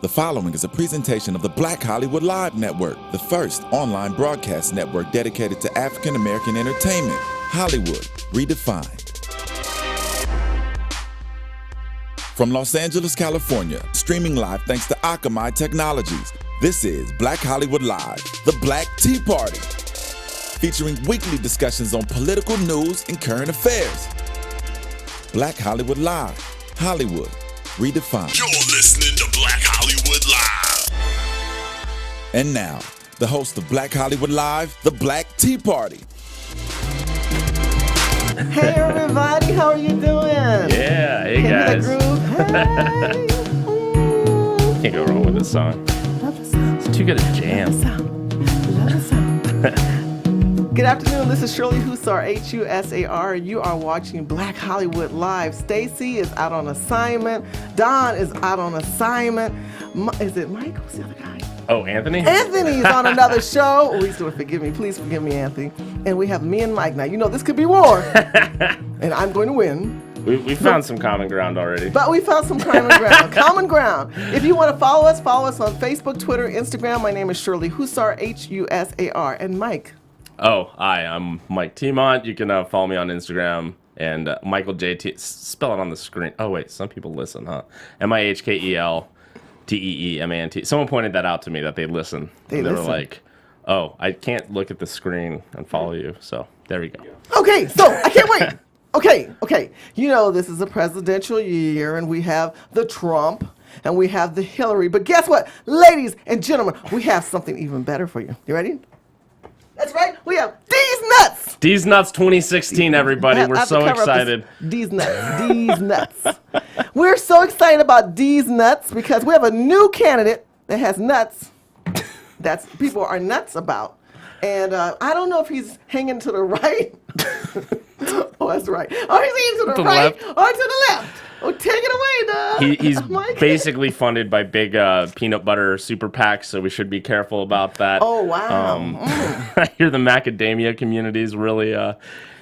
The following is a presentation of the Black Hollywood Live Network, the first online broadcast network dedicated to African American entertainment. Hollywood redefined. From Los Angeles, California, streaming live thanks to Akamai Technologies, this is Black Hollywood Live, the Black Tea Party, featuring weekly discussions on political news and current affairs. Black Hollywood Live, Hollywood redefined. You're listening to Black Hollywood Live. And now, the host of Black Hollywood Live, the Black Tea Party. Hey everybody, how are you doing? Yeah, hey guys. Hey. Can't go wrong with this song. Love the sound. It's too good a jam. Love the sound. Good afternoon, this is Shirley Husar, H-U-S-A-R. You are watching Black Hollywood Live. Stacy is out on assignment. Don is out on assignment. Is it Mike? Who's the other guy? Oh, Anthony? Anthony is on another show. Oh, he's doing forgive me. Please forgive me, Anthony. And we have me and Mike. Now, you know this could be war. And I'm going to win. We found some common ground already. But we found some common ground. Common ground. If you want to follow us on Facebook, Twitter, Instagram. My name is Shirley Husar, H-U-S-A-R. And Mike. Oh, hi, I'm Mike Tiemont. You can follow me on Instagram. And Michael J.T. Spell it on the screen. Oh, wait, some people listen, huh? M-I-H-K-E-L-T-E-E-M-A-N-T. Someone pointed that out to me, that they listen. They were like, oh, I can't look at the screen and follow you. So there we go. Okay, so I can't wait. Okay. You know, this is a presidential year, and we have the Trump, and we have the Hillary. But guess what? Ladies and gentlemen, we have something even better for you. You ready? That's right. We have D's Nuts. D's Nuts 2016, everybody. We're so excited. D's Nuts. D's Nuts. We're so excited about D's Nuts because we have a new candidate that has nuts that people are nuts about. And I don't know if he's hanging to the right. Oh, that's right. Oh, he's hanging to the right left. or to the left. Oh, take it away, Doug. He's basically funded by big peanut butter super PACs, so we should be careful about that. Oh, wow. I hear the macadamia community is really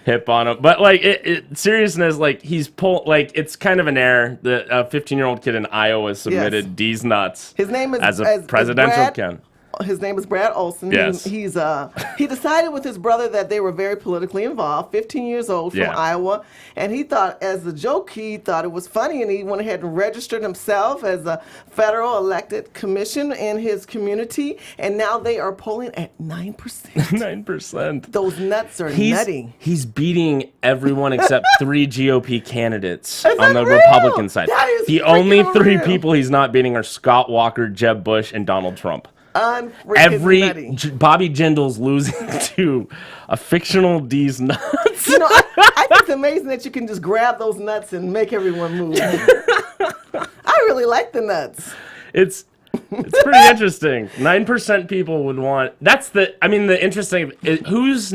hip on him. But, like, seriousness, like, it's kind of an error. The 15-year-old kid in Iowa submitted D's Nuts. His name is as a presidential candidate. His name is Brad Olson. Yes. He decided with his brother that they were very politically involved, 15 years old from Iowa. And he thought, as a joke, he thought it was funny. And he went ahead and registered himself as a federal elected commission in his community. And now they are polling at 9%. 9%. Those nuts are nutty. He's beating everyone except 3 GOP candidates Is on that the real? Republican side. That is The only freaking 3 real. people he's not beating are Scott Walker, Jeb Bush, and Donald Trump. Nutty. Bobby Jindal's losing to a fictional D's Nuts. You know, I think it's amazing that you can just grab those nuts and make everyone move. I really like the nuts. It's pretty interesting. 9% people would want. The interesting. Who's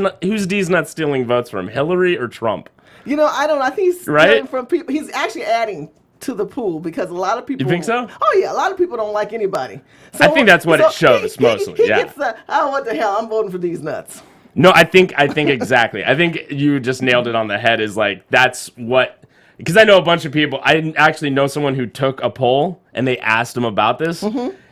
D's Nuts stealing votes from? Hillary or Trump? You know, I don't know. I think he's stealing from people. He's actually adding to the pool because a lot of people. You think so? Oh yeah, a lot of people don't like anybody. So, I think that's what it shows mostly. He gets what the hell? I'm voting for these nuts. No, I think exactly. I think you just nailed it on the head. Is like that's what, because I know a bunch of people. I actually know someone who took a poll and they asked him about this,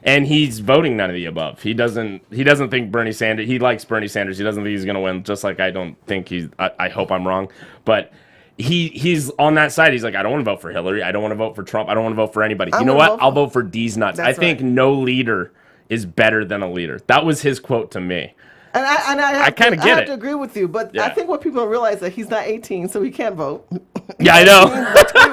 and he's voting none of the above. He doesn't think Bernie Sanders. He likes Bernie Sanders. He doesn't think he's going to win. Just like I don't think he's. I hope I'm wrong, but. He's on that side. He's like, I don't want to vote for Hillary. I don't want to vote for Trump. I don't want to vote for anybody. You know what? I'll vote for D's Nuts. I think no leader is better than a leader. That was his quote to me. And I kind of get it. I have to agree with you, but I think what people realize that he's not 18, so he can't vote. Yeah, I know.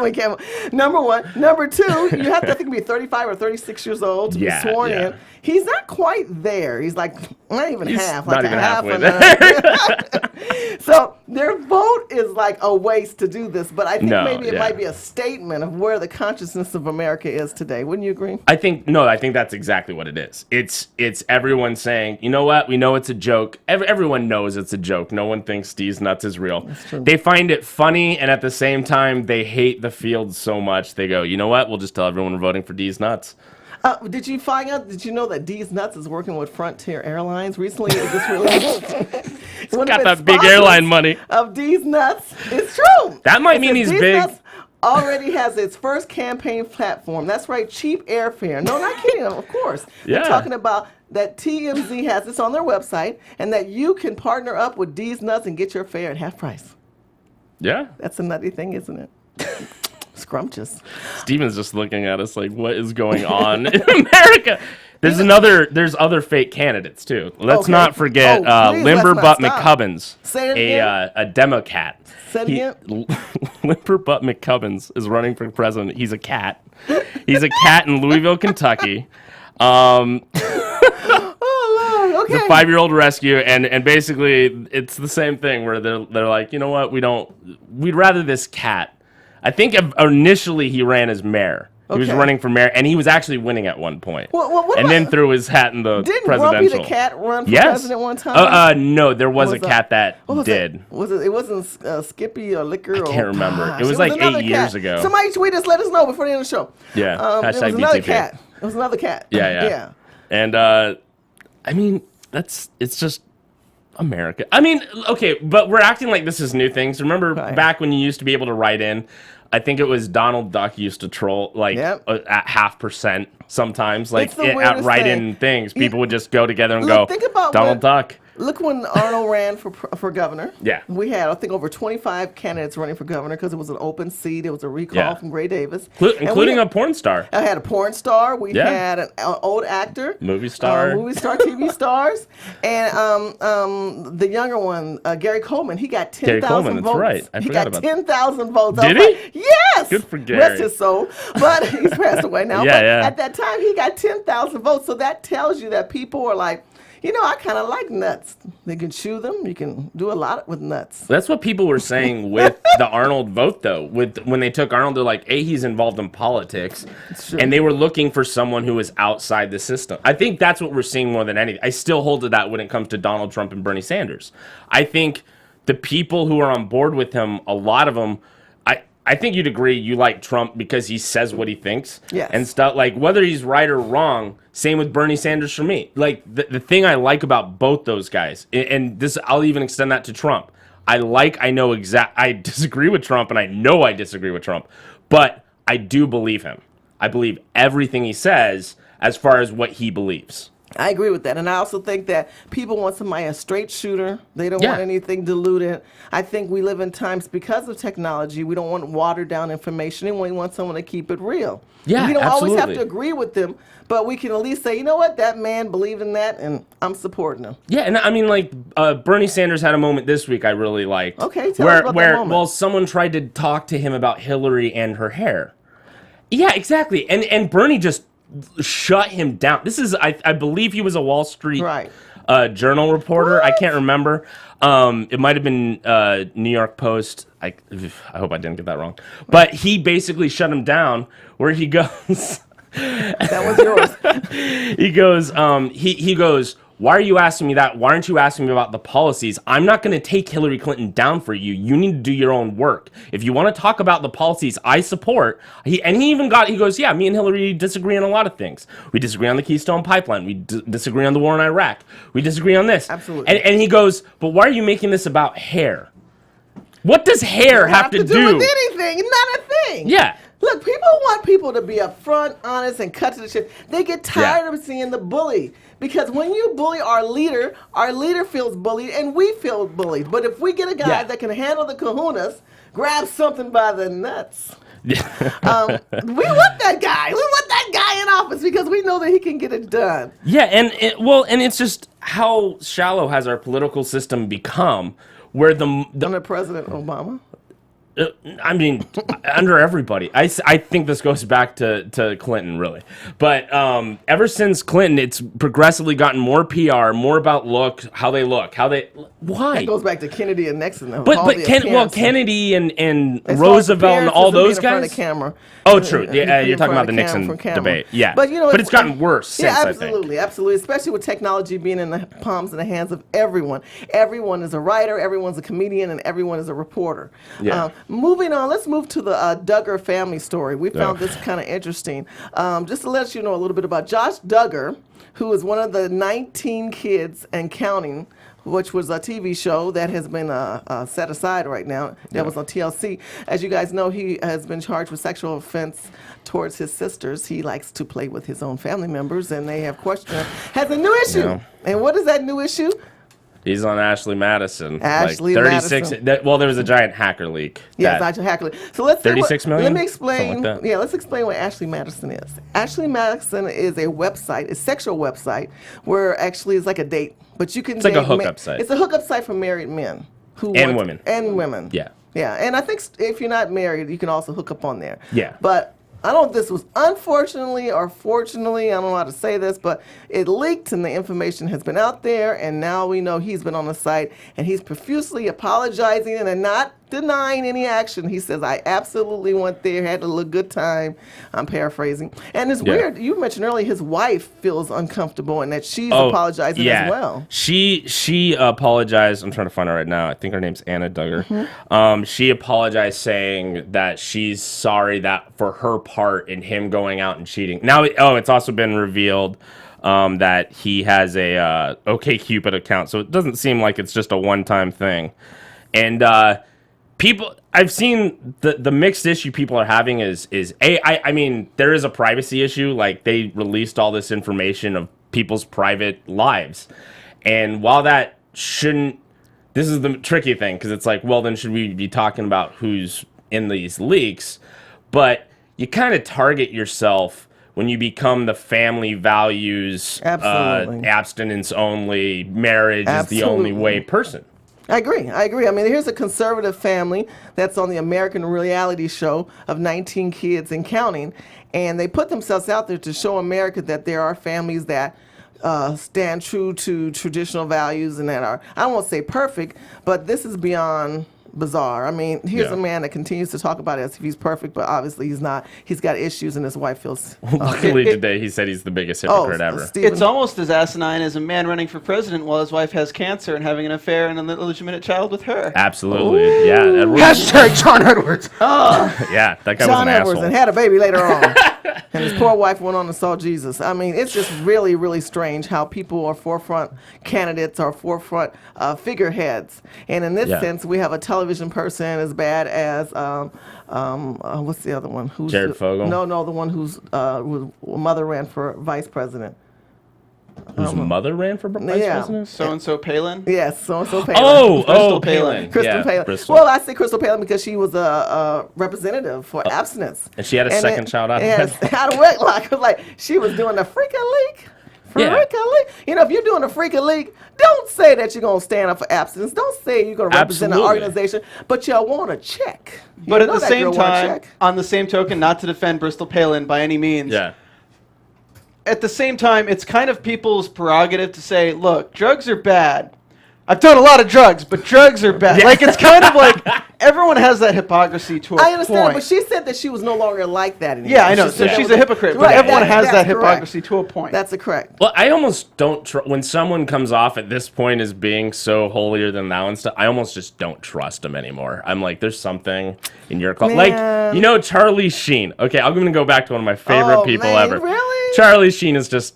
He can't vote. Number one. Number two, you have to, I think, be 35 or 36 years old to be sworn in. He's not quite there. He's like not even half. Not like even half halfway there. So their vote is like a waste to do this, but I think maybe it might be a statement of where the consciousness of America is today. Wouldn't you agree? I think that's exactly what it is. It's everyone saying, you know what? We know it's a joke. Everyone knows it's a joke. No one thinks D's Nuts is real. They find it funny, and at the same time, they hate the field so much. They go, you know what? We'll just tell everyone we're voting for D's Nuts. Did you know that D's Nuts is working with Frontier Airlines recently? It just really got that big airline money. Of D's Nuts. It's true. That might mean he's big. Nuts already has its first campaign platform. That's right, cheap airfare. No, not kidding, of course. Yeah. They're talking about that TMZ has this on their website and that you can partner up with D's Nuts and get your fare at half price. Yeah. That's a nutty thing, isn't it? Scrumptious. Steven's just looking at us like, what is going on in America? There's other fake candidates too. Let's not forget Limberbutt McCubbins, Say it again. a Democrat. Say it again. Limberbutt McCubbins is running for president. He's a cat. He's a cat in Louisville, Kentucky. Oh, Lord. Okay. The 5-year-old rescue, and basically it's the same thing where they're like, you know what, we'd rather this cat. I think initially he ran as mayor. He was running for mayor, and he was actually winning at one point. What then threw his hat in the Didn't presidential. Grumpy the cat run for president one time? No, there was a cat that did. It wasn't Skippy or Liquor? I can't remember. Gosh, it was like 8 years cat. ago. Somebody tweet us, let us know before the end of the show. Yeah. It was another cat. It was another cat. Yeah. And I mean, it's just America. I mean, okay, but we're acting like this is new things. Remember back when you used to be able to write in? I think it was Donald Duck used to troll at 0.5% sometimes, like at write-in things. People would just go together and go, think about Donald Duck. Look when Arnold ran for governor. Yeah. We had, I think, over 25 candidates running for governor because it was an open seat. It was a recall from Gray Davis. Including a porn star. I had a porn star. We had an old actor. Movie star, TV stars. And the younger one, Gary Coleman, he got 10,000 votes. Gary Coleman, that's right. I forgot about that. He got 10,000 votes. Did he? Yes. Good for Gary. Rest his soul. But he's passed away now. Yeah. At that time, he got 10,000 votes. So that tells you that people are like, you know, I kind of like nuts. You can chew them. You can do a lot with nuts. That's what people were saying with the Arnold vote, though. When they took Arnold, they're like, he's involved in politics. And they were looking for someone who was outside the system. I think that's what we're seeing more than anything. I still hold to that when it comes to Donald Trump and Bernie Sanders. I think the people who are on board with him, a lot of them, I think you'd agree you like Trump because he says what he thinks and stuff. Like, whether he's right or wrong, same with Bernie Sanders for me. Like, the thing I like about both those guys, and this, I'll even extend that to Trump. I disagree with Trump, and I know I disagree with Trump, but I do believe him. I believe everything he says as far as what he believes. I agree with that. And I also think that people want somebody, a straight shooter. They don't want anything diluted. I think we live in times because of technology. We don't want watered down information, and we want someone to keep it real. Yeah, we don't absolutely. always have to agree with them, but we can at least say, you know what, that man believed in that, and I'm supporting him. Yeah, and I mean, like, Bernie Sanders had a moment this week I really liked. Okay, tell us about that moment. Well, someone tried to talk to him about Hillary and her hair. Yeah, exactly. And Bernie just shut him down. This is, I believe he was a Wall Street Journal reporter. What? I can't remember. It might have been New York Post. I hope I didn't get that wrong. But he basically shut him down where he goes... That was yours. He goes, why are you asking me that? Why aren't you asking me about the policies? I'm not going to take Hillary Clinton down for you. You need to do your own work. If you want to talk about the policies I support, he goes, yeah, me and Hillary disagree on a lot of things. We disagree on the Keystone Pipeline. We disagree on the war in Iraq. We disagree on this. Absolutely. And he goes, but why are you making this about hair? What does hair have to do with anything? Not a thing. Yeah. Look, people want people to be upfront, honest, and cut to the chase. They get tired of seeing the bully. Because when you bully our leader feels bullied, and we feel bullied. But if we get a guy that can handle the kahunas, grab something by the nuts. We want that guy. We want that guy in office because we know that he can get it done. Yeah, and it's just how shallow has our political system become, where under President Obama. I mean, under everybody. I think this goes back to Clinton, really. But ever since Clinton, it's progressively gotten more PR, more about how they look. Why? It goes back to Kennedy and Nixon. Kennedy and Roosevelt and all those guys. Camera. Oh, true. Yeah, you're talking about the Nixon debate. Yeah. But it's gotten worse since, I think. Absolutely. Especially with technology being in the palms and the hands of everyone. Everyone is a writer, everyone's a comedian, and everyone is a reporter. Yeah. Moving on, let's move to the Duggar family story. We found this kind of interesting. Just to let you know a little bit about Josh Duggar, who is one of the 19 kids and counting which was a TV show that has been set aside right now. That was on TLC. As you guys know, he has been charged with sexual offense towards his sisters. He likes to play with his own family members, and they have questioned him. Has a new issue. Yeah. And what is that new issue? He's on Ashley Madison. Ashley 36. Madison. Well, there was a giant hacker leak. Yes, Ashley hacker leak. So let's 36 million? Let me explain. Something like that. Yeah, let's explain what Ashley Madison is. Ashley Madison is a website, a sexual website, where actually it's like a date, but you can. It's like a hookup site. It's a hookup site for married men And women. And women. Yeah. Yeah, and I think if you're not married, you can also hook up on there. Yeah. But I don't know if this was unfortunately or fortunately, I don't know how to say this, but it leaked and the information has been out there, and now we know he's been on the site and he's profusely apologizing and not denying any action. He says, I absolutely went there, had a good time. I'm paraphrasing. And it's weird, you mentioned earlier his wife feels uncomfortable and that she's apologizing as well. She apologized. I'm trying to find her right now. I think her name's Anna Duggar. Mm-hmm. She apologized saying that she's sorry that for her part in him going out and cheating. Now, it's also been revealed that he has a OkCupid account, so it doesn't seem like it's just a one-time thing. And people, I've seen the mixed issue people are having is I mean, there is a privacy issue. Like, they released all this information of people's private lives. And while that shouldn't, this is the tricky thing, because it's like, well, then should we be talking about who's in these leaks? But you kind of target yourself when you become the family values, abstinence only, marriage is the only way person. I agree. I mean, here's a conservative family that's on the American reality show of 19 kids and counting, and they put themselves out there to show America that there are families that stand true to traditional values and that are, I won't say perfect, but this is beyond bizarre. I mean, here's a man that continues to talk about it as if he's perfect, but obviously he's not. He's got issues, and his wife feels. Luckily today, he said he's the biggest hypocrite ever. It's almost as asinine as a man running for president while his wife has cancer and having an affair and an illegitimate child with her. Absolutely, Ooh. yeah. Hashtag John Edwards. Yeah, that guy was John an Edwards asshole. and had a baby later on. And his poor wife went on and saw Jesus. I mean, it's just really, really strange how people are forefront candidates or forefront figureheads. And in this sense, we have a television person as bad as, what's the other one? Jared Fogle? No, the one whose mother ran for vice president. Whose mother ran for vice president? So-and-so Palin? Yes, so-and-so Palin. Crystal Palin. Crystal Palin. Bristol. Well, I say Crystal Palin because she was a representative for abstinence. And she had a second child out of wedlock. Out of wedlock. It was like she was doing a freaking leak. You know, if you're doing a freaking leak, don't say that you're going to stand up for abstinence. Don't say you're going to represent an organization, but you want to check. But at the same time, on the same token, not to defend Bristol Palin by any means. Yeah. At the same time, it's kind of people's prerogative to say, look, drugs are bad. I've done a lot of drugs, but drugs are bad. Yeah. Like, it's kind of like everyone has that hypocrisy to a point. I understand, but she said that she was no longer like that anymore. Yeah, I know. So she's a hypocrite. But everyone has that hypocrisy to a point. That's correct. Well, I almost don't when someone comes off at this point as being so holier than thou and stuff, I almost just don't trust them anymore. I'm like, there's something in your call. Like, you know, Charlie Sheen. Okay, I'm going to go back to one of my favorite people ever. Really? Charlie Sheen is just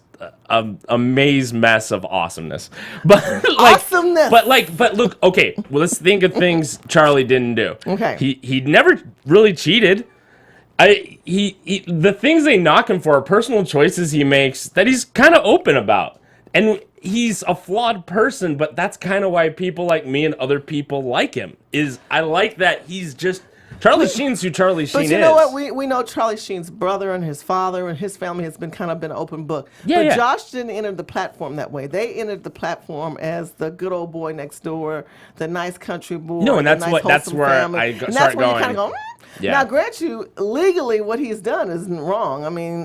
a maze mess of awesomeness. But like, awesomeness. But look, okay, well, let's think of things Charlie didn't do. Okay. He never really cheated. The things they knock him for are personal choices he makes that he's kind of open about. And he's a flawed person, but that's kind of why people like me and other people like him. I like that he's just Charlie Sheen's who Charlie Sheen is. But you know what? We know Charlie Sheen's brother and his father and his family has been kind of been an open book. But Josh didn't enter the platform that way. They entered the platform as the good old boy next door, the nice country boy. No, and that's nice, that's where family. I and start that's where going. you kind of go. Now, grant you, legally, what he's done isn't wrong. I mean,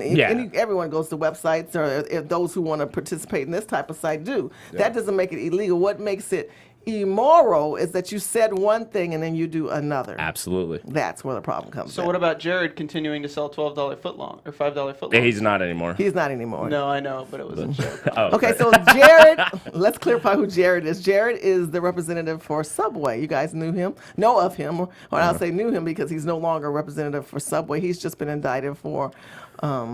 everyone goes to websites, or if those who want to participate in this type of site do. That doesn't make it illegal. What makes it immoral is that you said one thing and then you do another. Absolutely. That's where the problem comes So in. what about Jared continuing to sell $12 footlong or $5 footlong? He's not anymore. He's not anymore. No, I know, but it was a joke. Oh, Okay, so Jared, let's clarify who Jared is. Jared is the representative for Subway. You guys know of him, or I'll say knew him because he's no longer a representative for Subway. He's just been indicted for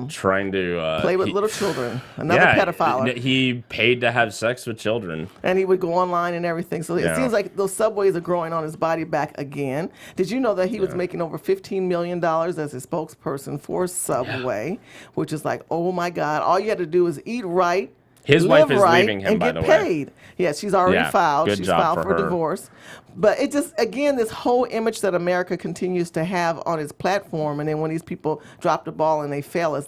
trying to play with little children, another pedophile. He paid to have sex with children. And he would go online and everything. So it seems like those Subways are growing on his body back again. Did you know that he was making over $15 million as a spokesperson for Subway, which is like, oh my God, all you had to do is eat right. His wife is right, leaving him, and by get the way. paid. Yeah, she's already filed. Good She's job filed for her. divorce. But it just, again, this whole image that America continues to have on its platform, and then when these people drop the ball and they fail us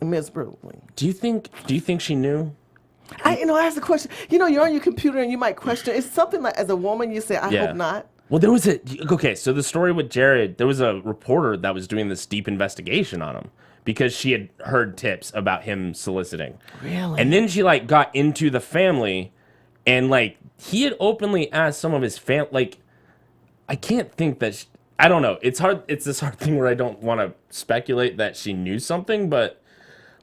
miserably. Do you think she knew? I ask the question. You're on your computer and you might question. It's something like, as a woman, you say, I hope not. Well, so the story with Jared, there was a reporter that was doing this deep investigation on him because she had heard tips about him soliciting. Really? And then she got into the family, and he had openly asked some of his I can't think that I don't know. It's hard. It's this hard thing where I don't want to speculate that she knew something, but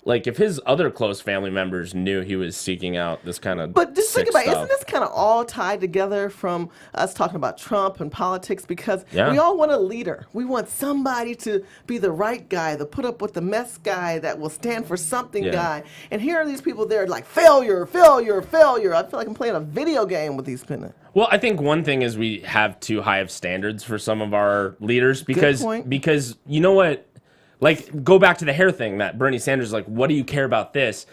if his other close family members knew he was seeking out this kind of But just think about it, stuff. isn't this kind of all tied together from us talking about Trump and politics? Because Yeah. we all want a leader. We want somebody to be the right guy, the put up with the mess guy, that will stand for something guy. And here are these people there failure, failure, failure. I feel like I'm playing a video game with these people. Well, I think one thing is we have too high of standards for some of our leaders because you know what? Go back to the hair thing that Bernie Sanders, what do you care about this?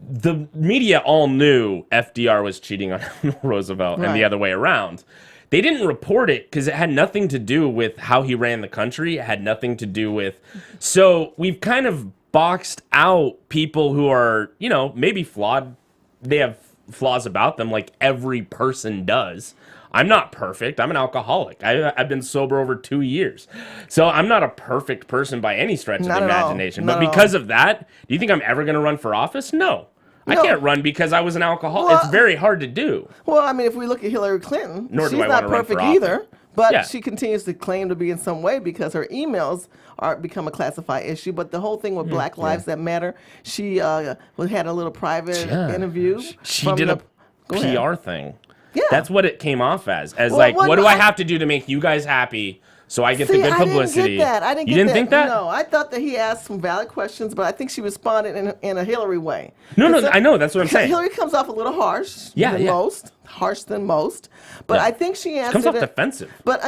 The media all knew FDR was cheating on Roosevelt and the other way around. They didn't report it because it had nothing to do with how he ran the country. It had nothing to do with... So we've kind of boxed out people who are, maybe flawed. They have flaws about them like every person does. I'm not perfect. I'm an alcoholic. I've been sober over 2 years. So I'm not a perfect person by any stretch of the imagination. But because of that, do you think I'm ever going to run for office? No. I can't run because I was an alcoholic. Well, it's very hard to do. Well, I mean, if we look at Hillary Clinton, she's not perfect either. But she continues to claim to be in some way because her emails are become a classified issue. But the whole thing with Black Lives That Matter, she had a little private interview. She did a PR thing. Yeah. That's what it came off as. What do I have to do to make you guys happy so I get the good publicity? I didn't get that. You didn't think that? No, I thought that he asked some valid questions, but I think she responded in a Hillary way. No, I know. That's what I'm saying. Hillary comes off a little harsh than most. But I think she answered comes off defensive. But,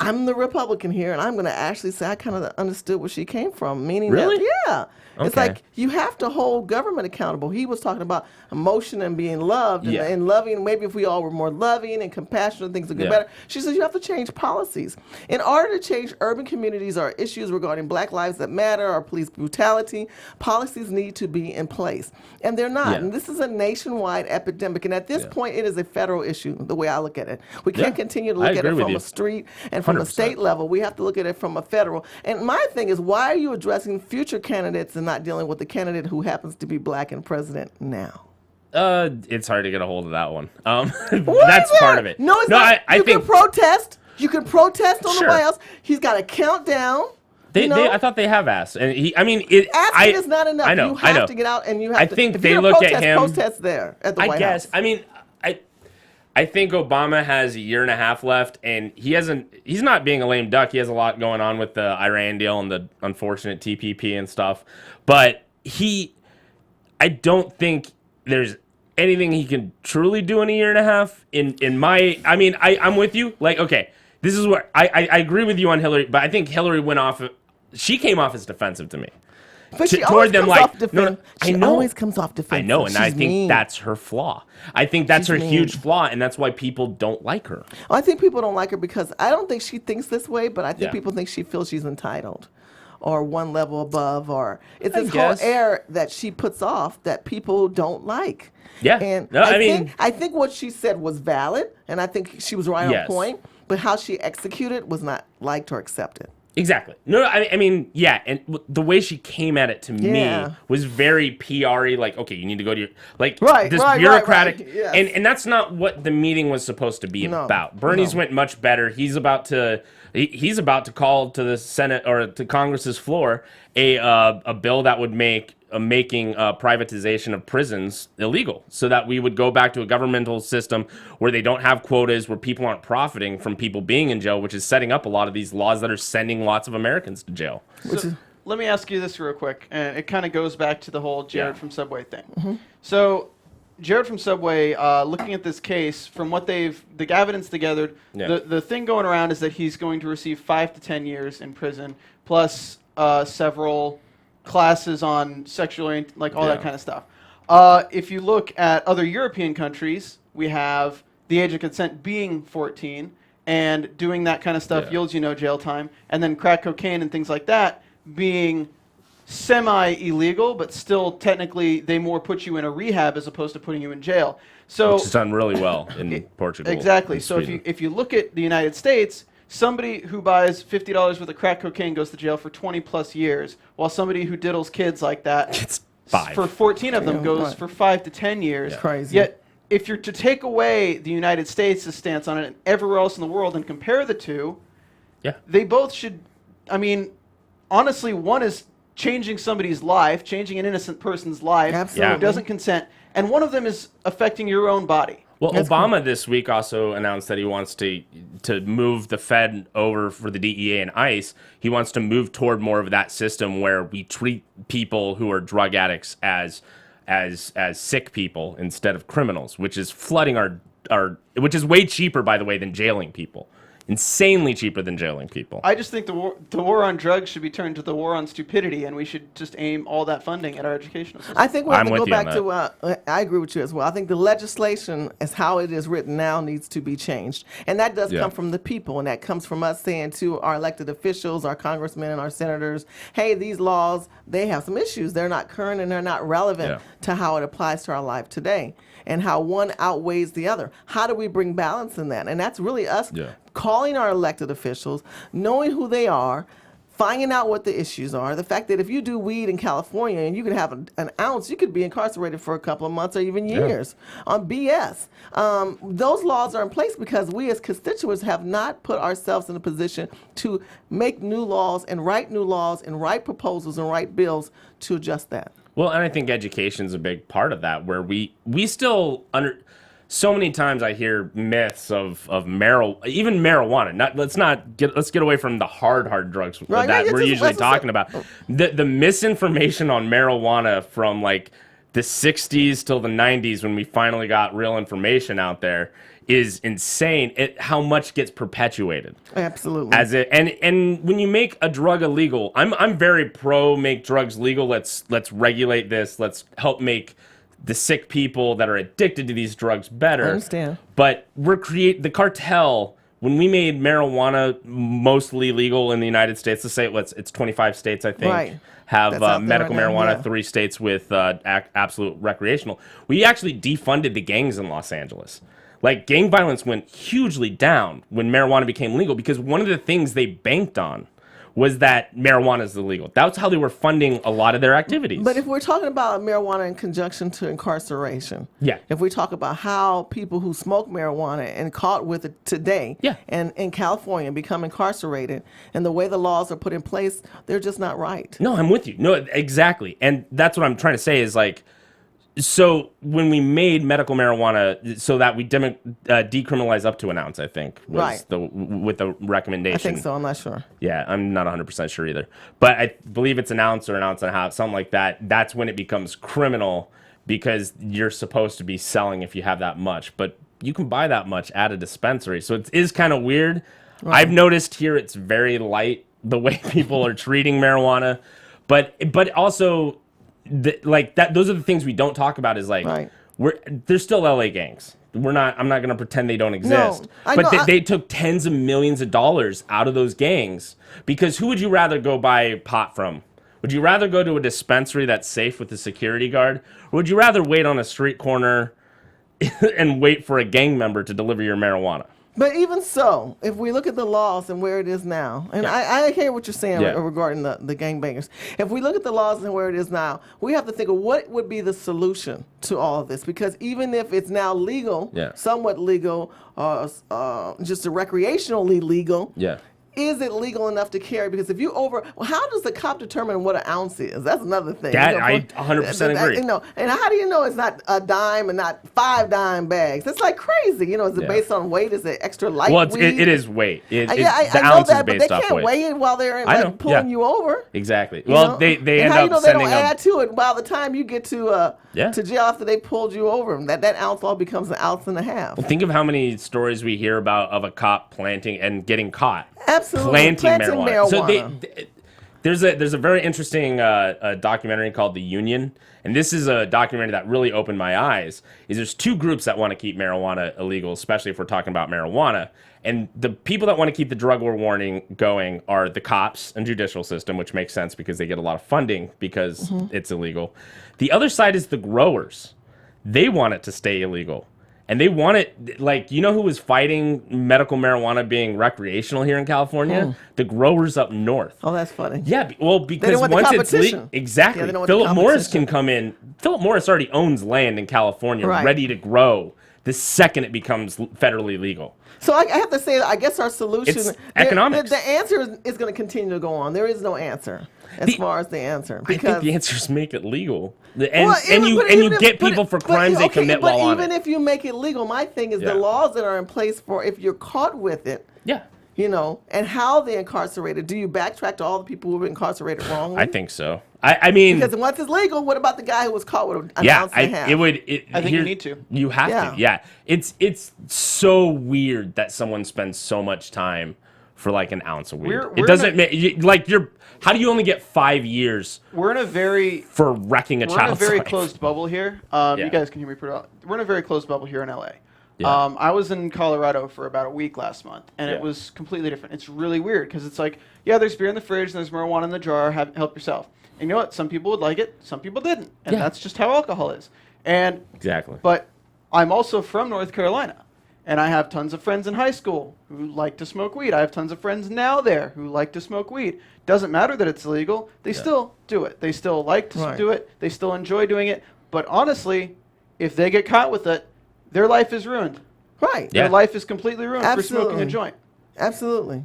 I'm the Republican here, and I'm going to actually say I kind of understood where she came from, meaning really? that, it's like you have to hold government accountable. He was talking about emotion and being loved and loving. Maybe if we all were more loving and compassionate, things would get better. She says you have to change policies. In order to change urban communities or issues regarding Black Lives That Matter or police brutality, policies need to be in place. And they're not. And this is a nationwide epidemic. And at this point, it is a federal issue, the way I look at it. We can't continue to look at it from a street and from 100%. A state level. We have to look at it from a federal. And my thing is, why are you addressing future candidates and not dealing with the candidate who happens to be black and president now? It's hard to get a hold of that one. That's part of it. No, it's not. I think can protest. You can protest on the White House. He's got a countdown. I thought they have asked, and asking is not enough. I know. You have to get out, and you have to. I think they look at him. Protest there at the White House. I think Obama has a year and a half left, and he's not being a lame duck. He has a lot going on with the Iran deal and the unfortunate TPP and stuff. But I don't think there's anything he can truly do in a year and a half. I'm with you. This is where I agree with you on Hillary, but I think Hillary she came off as defensive to me. But she always comes off defensive. She always comes off defensive. I know, and I think that's her flaw. I think that's her huge flaw, and that's why people don't like her. I think people don't like her because I don't think she thinks this way, but I think people think she feels she's entitled or one level above, or it's this whole air that she puts off that people don't like. Yeah. And I think what she said was valid, and I think she was right on point, but how she executed was not liked or accepted. Exactly. No, I mean, yeah, and the way she came at it to me was very PR-y, like, okay, you need to go to your, like, this bureaucratic, right. Yes. and that's not what the meeting was supposed to be about. Bernie's went much better. He's about to call to the Senate or to Congress's floor a bill that would make making privatization of prisons illegal, so that we would go back to a governmental system where they don't have quotas, where people aren't profiting from people being in jail, which is setting up a lot of these laws that are sending lots of Americans to jail. So, let me ask you this real quick, and it kind of goes back to the whole Jared from Subway thing. Mm-hmm. So, Jared from Subway, looking at this case, from what the evidence they gathered, the thing going around is that he's going to receive 5 to 10 years in prison, plus several classes on sexual, like all that kind of stuff. If you look at other European countries, we have the age of consent being 14, and doing that kind of stuff yields jail time, and then crack cocaine and things like that being semi-illegal, but still technically they more put you in a rehab as opposed to putting you in jail. So which is done really well in Portugal. Exactly. So if you look at the United States, somebody who buys $50 worth of crack cocaine goes to jail for 20 plus years, while somebody who diddles kids like that, it's 5. For 14 of them goes for 5 to 10 years. Yeah. Crazy. Yet, if you're to take away the United States' stance on it and everywhere else in the world and compare the two, they both should, I mean, honestly, one is changing somebody's life, changing an innocent person's life who doesn't consent, and one of them is affecting your own body. Well, Obama this week also announced that he wants to move the Fed over for the DEA and ICE. He wants to move toward more of that system where we treat people who are drug addicts as sick people instead of criminals, which is flooding our which is way cheaper, by the way, than jailing people. Insanely cheaper than jailing people. I just think the war on drugs should be turned to the war on stupidity, and we should just aim all that funding at our educational system. I think we have to go back to, I agree with you as well. I think the legislation, as how it is written now, needs to be changed. And that does come from the people, and that comes from us saying to our elected officials, our congressmen and our senators, hey, these laws, they have some issues. They're not current and they're not relevant to how it applies to our life today, and how one outweighs the other. How do we bring balance in that? And that's really us calling our elected officials, knowing who they are, finding out what the issues are. The fact that if you do weed in California and you could have an ounce, you could be incarcerated for a couple of months or even years on BS. Those laws are in place because we as constituents have not put ourselves in a position to make new laws and write proposals and write bills to adjust that. Well, and I think education is a big part of that, where we still so many times I hear myths of even marijuana. Let's get away from the hard drugs that we're usually talking about. The misinformation on marijuana from like the 60s till the 90s, when we finally got real information out there, is insane. How much gets perpetuated. Absolutely. And when you make a drug illegal, I'm very pro make drugs legal. Let's regulate this. Let's help make the sick people that are addicted to these drugs better. I understand. But the cartel, when we made marijuana mostly legal in the United States, let's say it's 25 states, I think, have medical marijuana, 3 states with absolute recreational. We actually defunded the gangs in Los Angeles. Like, gang violence went hugely down when marijuana became legal, because one of the things they banked on was that marijuana is illegal. That's how they were funding a lot of their activities. But if we're talking about marijuana in conjunction to incarceration, if we talk about how people who smoke marijuana and caught with it today and in California become incarcerated, and the way the laws are put in place, they're just not right. No, I'm with you. No, exactly. And that's what I'm trying to say is, like, so when we made medical marijuana so that we decriminalize up to an ounce, I think, was with the recommendation. I think so. I'm not sure. Yeah, I'm not 100% sure either. But I believe it's an ounce or an ounce and a half, something like that. That's when it becomes criminal, because you're supposed to be selling if you have that much. But you can buy that much at a dispensary. So it is kind of weird. Right. I've noticed here it's very light, the way people are treating marijuana. But also... those are the things we don't talk about, is like there's still LA gangs. I'm not going to pretend they don't exist. They took tens of millions of dollars out of those gangs, because who would you rather go buy pot from? Would you rather go to a dispensary that's safe with a security guard, or would you rather wait on a street corner and wait for a gang member to deliver your marijuana? But even so, if we look at the laws and where it is now, and I hear what you're saying regarding the gangbangers. If we look at the laws and where it is now, we have to think of what would be the solution to all of this. Because even if it's now legal, somewhat legal, just recreationally legal, is it legal enough to carry? Because if you how does the cop determine what an ounce is? That's another thing. That I 100% agree. And how do you know it's not a dime and not 5 dime bags? That's like crazy. Is it based on weight? Is it extra light? Well, weed? it is weight. The I ounce know that, is but based they off can't weight. weigh it while they're pulling you over. Exactly. Well, they and end how up they sending don't add to it by the time you get to jail after they pulled you over. That ounce all becomes an ounce and a half. Think of how many stories we hear about of a cop planting and getting caught. Absolutely. Planting marijuana. So there's a very interesting documentary called The Union, and this is a documentary that really opened my eyes. There's 2 groups that want to keep marijuana illegal, especially if we're talking about marijuana. And the people that want to keep the drug war warning going are the cops and judicial system, which makes sense because they get a lot of funding because it's illegal. The other side is the growers. They want it to stay illegal. And they want it, who was fighting medical marijuana being recreational here in California? The growers up north. Oh, that's funny. Yeah, well, because once it's legal, exactly. Philip Morris can come in. Philip Morris already owns land in California ready to grow the second it becomes federally legal. So I have to say, I guess our solution, it's economics. The answer is going to continue to go on. There is no answer as far as the answer. Because I think the answer is make it legal. And you get people for crimes they commit while on it. But even if you make it legal, my thing is the laws that are in place for if you're caught with it. Yeah. And how they're incarcerated. Do you backtrack to all the people who were incarcerated wrongly? I think so. I mean, because once it's legal, what about the guy who was caught with an ounce and a half? I think you need to. You have to. Yeah. It's so weird that someone spends so much time for like an ounce of weed. It doesn't make how do you only get 5 years? We're in a very for wrecking a child's life. We're in a very closed bubble here. You guys can hear me pretty well. We're in a very closed bubble here in LA. Yeah. I was in Colorado for about a week last month, and it was completely different. It's really weird because it's like, there's beer in the fridge and there's marijuana in the jar. Help yourself. And you know what? Some people would like it, some people didn't, and that's just how alcohol is. And exactly. But I'm also from North Carolina, and I have tons of friends in high school who like to smoke weed. I have tons of friends now there who like to smoke weed. Doesn't matter that it's illegal. They still do it. They still like to do it. They still enjoy doing it. But honestly, if they get caught with it, their life is ruined. Right. Their life is completely ruined for smoking a joint. Absolutely.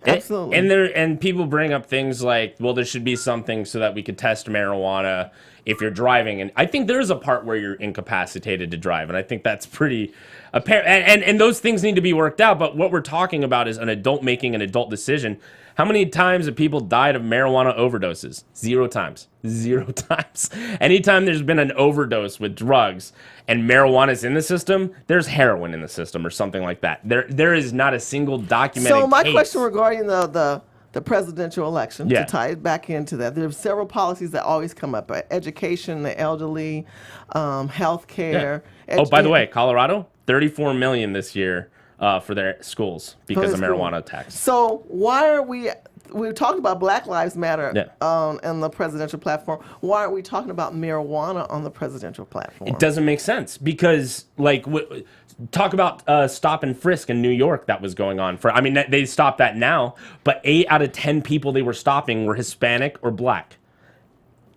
And people bring up things like, well, there should be something so that we could test marijuana if you're driving. And I think there is a part where you're incapacitated to drive. And I think that's pretty apparent. And those things need to be worked out. But what we're talking about is an adult making an adult decision. How many times have people died of marijuana overdoses? 0 times. 0 times. Anytime there's been an overdose with drugs and marijuana's in the system, there's heroin in the system or something like that. There is not a single documented case. So my case. question regarding the presidential election, to tie it back into that, there are several policies that always come up. Education, the elderly, health care. Oh, by the way, Colorado, $34 million this year. For their schools because of marijuana tax. So why are we talking about Black Lives Matter on the presidential platform? Why aren't we talking about marijuana on the presidential platform? It doesn't make sense because talk about stop and frisk in New York that was going on. They stopped that now, but 8 out of 10 people they were stopping were Hispanic or black.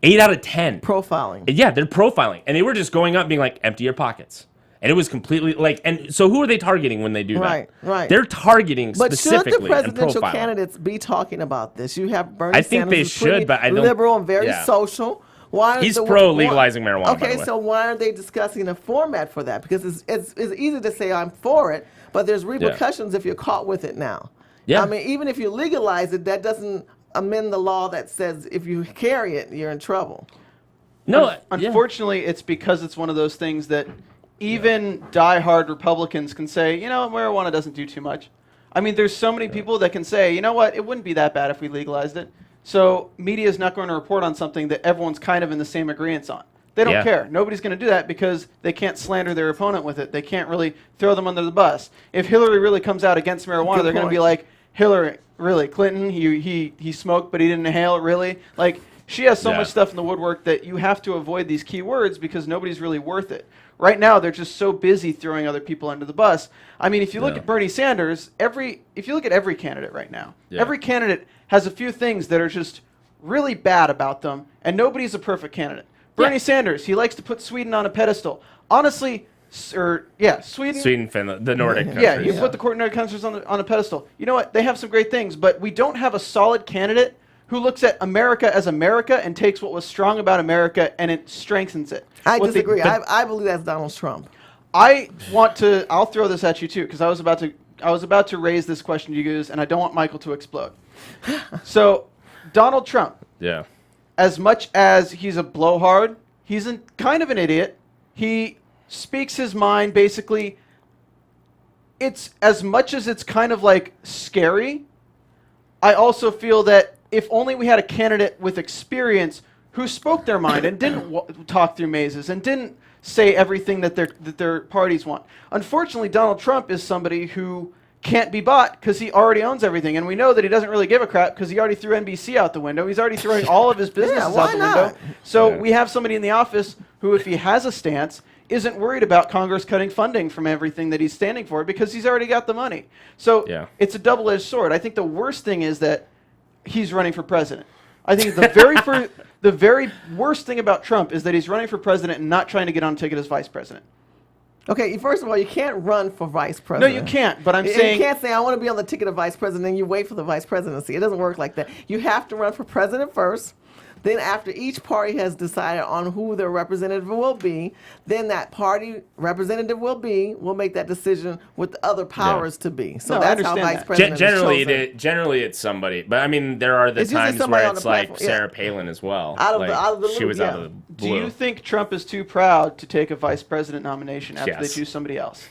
8 out of 10. Profiling. Yeah, they're profiling. And they were just going up being like, empty your pockets. And it was completely and so who are they targeting when they do that? Right. They're targeting specifically. But should the presidential candidates be talking about this? You have Bernie Sanders, think they should, but I don't. Liberal and very social. He's pro legalizing marijuana. Okay, so why aren't they discussing a format for that? Because it's easy to say I'm for it, but there's repercussions if you're caught with it now. Yeah. Even if you legalize it, that doesn't amend the law that says if you carry it, you're in trouble. No, unfortunately, it's because it's one of those things that. Even diehard Republicans can say, marijuana doesn't do too much. There's so many people that can say, you know what, it wouldn't be that bad if we legalized it. So media is not going to report on something that everyone's kind of in the same agreement on. They don't care. Nobody's going to do that because they can't slander their opponent with it. They can't really throw them under the bus. If Hillary really comes out against marijuana, they're going to be like, Hillary, really, Clinton, he smoked but he didn't inhale, really? She has so much stuff in the woodwork that you have to avoid these key words because nobody's really worth it. Right now, they're just so busy throwing other people under the bus. I mean, if you look at Bernie Sanders, if you look at every candidate right now, every candidate has a few things that are just really bad about them, and nobody's a perfect candidate. Bernie Sanders, he likes to put Sweden on a pedestal. Honestly, Sweden, Finland, the Nordic countries. Yeah, you put the Nordic countries on a pedestal. You know what? They have some great things, but we don't have a solid candidate who looks at America as America and takes what was strong about America and it strengthens it. I disagree. I believe that's Donald Trump. I'll throw this at you too, because I was about to raise this question to you guys, and I don't want Michael to explode. So, Donald Trump. Yeah. As much as he's a blowhard, he's kind of an idiot. He speaks his mind, basically. It's as much as it's kind of like scary, I also feel that if only we had a candidate with experience who spoke their mind and didn't talk through mazes and didn't say everything that their parties want. Unfortunately, Donald Trump is somebody who can't be bought because he already owns everything, and we know that he doesn't really give a crap because he already threw NBC out the window. He's already throwing all of his businesses out the window. So we have somebody in the office who, if he has a stance, isn't worried about Congress cutting funding from everything that he's standing for because he's already got the money. So it's a double-edged sword. I think the worst thing is that he's running for president. I think the very worst thing about Trump is that he's running for president and not trying to get on a ticket as vice president. Okay, first of all, you can't run for vice president. No, you can't, but I'm saying... You can't say, I want to be on the ticket of vice president, and you wait for the vice presidency. It doesn't work like that. You have to run for president first. Then after each party has decided on who their representative will be, then that party representative will make that decision with the other powers to be. So that's how vice president is chosen. Generally, it's somebody. But, I mean, there are the times where it's like Sarah Palin as well. Out of the blue. Do you think Trump is too proud to take a vice president nomination after they choose somebody else?